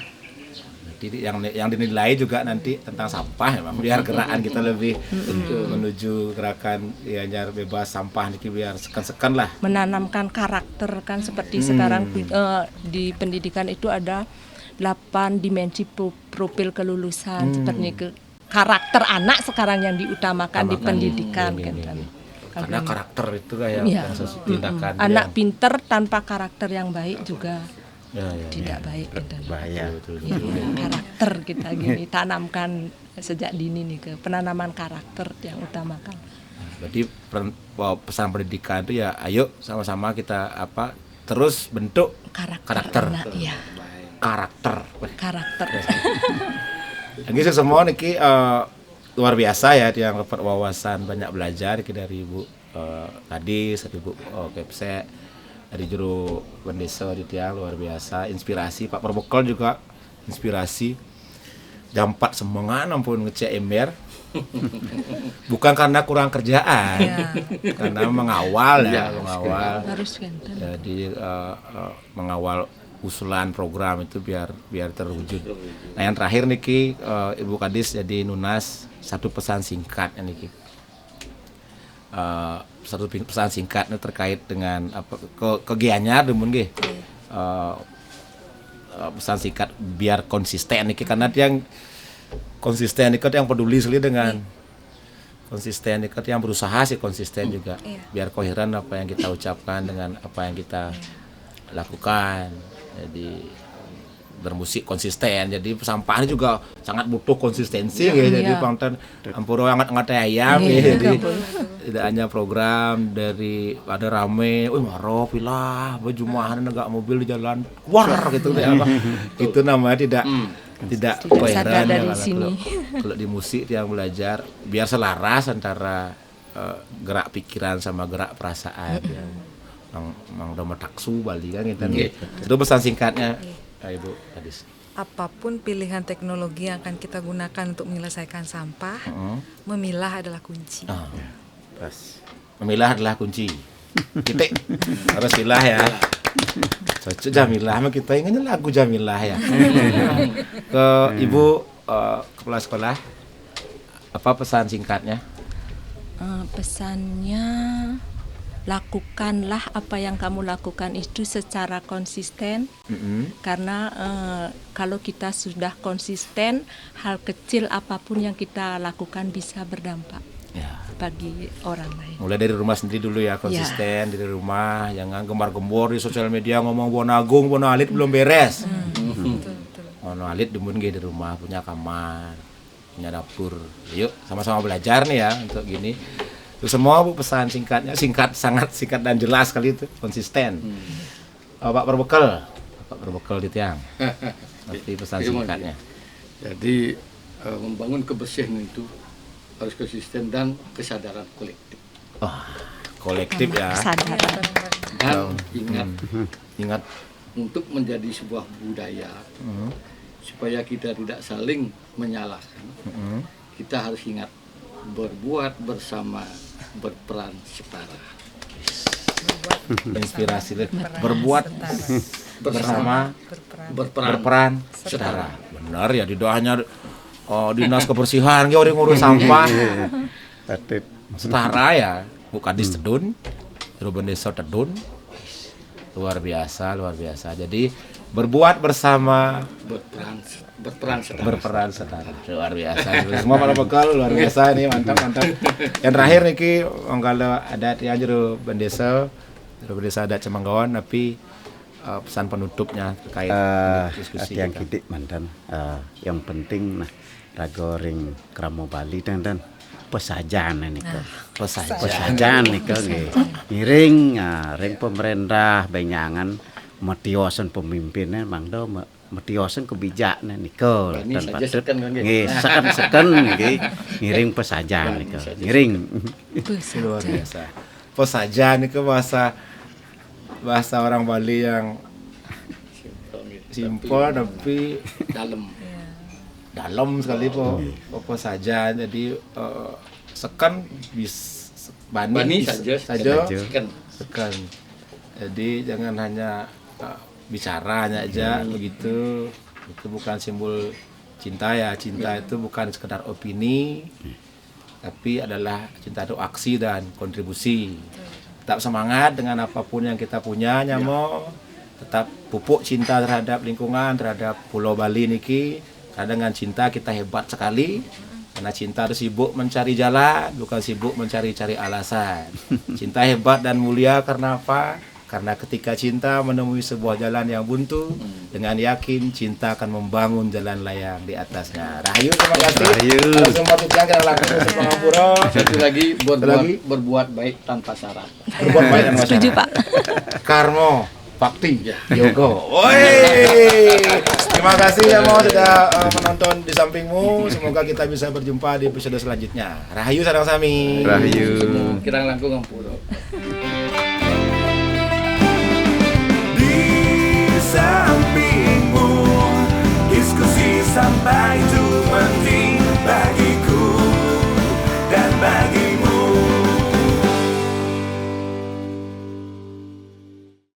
Jadi yang dinilai juga nanti tentang sampah memang biar gerakan kita lebih menuju gerakan ya nyar bebas sampah nih biar sekan-sekan lah. Menanamkan karakter kan seperti sekarang di pendidikan itu ada 8 dimensi profil kelulusan seperti karakter anak sekarang yang diutamakan di pendidikan kan. Karena karakter itu kayak tindakan anak pinter tanpa karakter yang baik juga tidak baik. Bahaya. Karakter kita gini tanamkan sejak dini nih ke penanaman karakter yang utamakan. Berarti pesan pendidikan itu ya ayo sama-sama kita terus bentuk karakter. Anak, ya. Karakter. Ini semua niki luar biasa ya, yang dapat wawasan banyak belajar dari Ibu Kadis, Ibu Kepse, dari juru Bendesa di Tiang, luar biasa, inspirasi. Pak Perbekal juga inspirasi. Jam 4 semangat ampun ngecek ember. Bukan karena kurang kerjaan, karena mengawal mengawal. Harus kan. Jadi mengawal usulan program itu biar terwujud. Nah yang terakhir niki Ibu Kadis jadi nunas satu pesan singkat niki. Satu pesan singkatnya terkait dengan kegiatannya demun nggih. Pesan singkat biar konsisten niki, karena yang konsisten niki yang peduli sekali dengan konsisten niki, yang berusaha sih konsisten juga. Biar koheren apa yang kita ucapkan dengan apa yang kita lakukan. Jadi bermusik konsisten, jadi sampah ini juga sangat butuh konsistensi jadi pantan ampuro angat ayam jadi tidak hanya program dari ada rame, maro pilah berjumahan negak mobil di jalan war gitu itu namanya tidak koheren ya, kalau di musik yang belajar biar selaras antara gerak pikiran sama gerak perasaan mang doma taksu Bali kan gitu. Itu pesan singkatnya Ibu Kadis. Apapun pilihan teknologi yang akan kita gunakan untuk menyelesaikan sampah, memilah adalah kunci. Pas. Memilah adalah kunci. Titik. Harus milah ya. Cocok Jamilah, kita ingatnya lagu Jamilah ya. Ke Ibu kepala sekolah, apa pesan singkatnya? Pesannya, lakukanlah apa yang kamu lakukan itu secara konsisten, karena kalau kita sudah konsisten, hal kecil apapun yang kita lakukan bisa berdampak bagi orang lain. Mulai dari rumah sendiri dulu ya, konsisten dari rumah, jangan gembar-gembor di sosial media ngomong Bonagung, Bonalit belum beres. Bonalit demun di rumah, punya kamar, punya dapur. Yuk sama-sama belajar nih ya untuk gini. Itu semua Bu pesan singkatnya, sangat singkat dan jelas kali itu, konsisten. Pak Perbekal di Tiang. Seperti pesan singkatnya. Jadi membangun kebersihan itu harus konsisten dan kesadaran kolektif. Kolektif ya. Kesadaran. Dan Ingat untuk menjadi sebuah budaya supaya kita tidak saling menyalahkan. Kita harus ingat berbuat bersama, berperan setara. Inspirasi berbuat bersama, berperan setara. Benar ya, tidak hanya dinas kebersihan orang ngurus sampah. Setara ya, Bu Kadis tedun, Ruben Desa tedun. Luar biasa. Jadi berbuat bersama, berperan setara. setara. Luar biasa. Semua pada bekal luar biasa nih, mantap. Yang terakhir niki kalau adat yang jero bendesa adat Cemanggaon, tapi pesan penutupnya terkait diskusi yang kita. kidik mantan yang penting nah ragoring kramo Bali dan pesajan nih ke pesajan nih ke ngiring ring pemerintah benyangan metiosen pemimpinnya mangdo metiosen kebijaknya nih ke dan patut seken ngiring pesajan nih ke ngiring Luar biasa. Pesajan itu bahasa orang Bali yang simpel tapi dalam sekali apa saja. Jadi sekan bani saja sekan. Jadi jangan hanya bicaranya aja begitu. Itu bukan simbol cinta ya. Cinta itu bukan sekedar opini, tapi adalah cinta itu aksi dan kontribusi. Tetap semangat dengan apapun yang kita punya, Nyamo. Tetap pupuk cinta terhadap lingkungan, terhadap Pulau Bali niki. Karena dengan cinta kita hebat sekali. Karena cinta itu sibuk mencari jalan, bukan sibuk mencari-cari alasan. Cinta hebat dan mulia karena apa? Karena ketika cinta menemui sebuah jalan yang buntu, dengan yakin cinta akan membangun jalan layang di atasnya. Rahayu, terima kasih. Rahayu. Kalau semua tujuan kita lakukan di Pangapura. Satu lagi berbuat baik tanpa syarat. Berbuat baik dan masyarakat. Setuju, Pak. Karmo, Bakti, Yogo. Woi. Terima kasih ya mau sudah menonton di sampingmu. Semoga kita bisa berjumpa di episode selanjutnya. Rahayu sareng sami. Rahayu. Kirang langkung ngampura. Bisa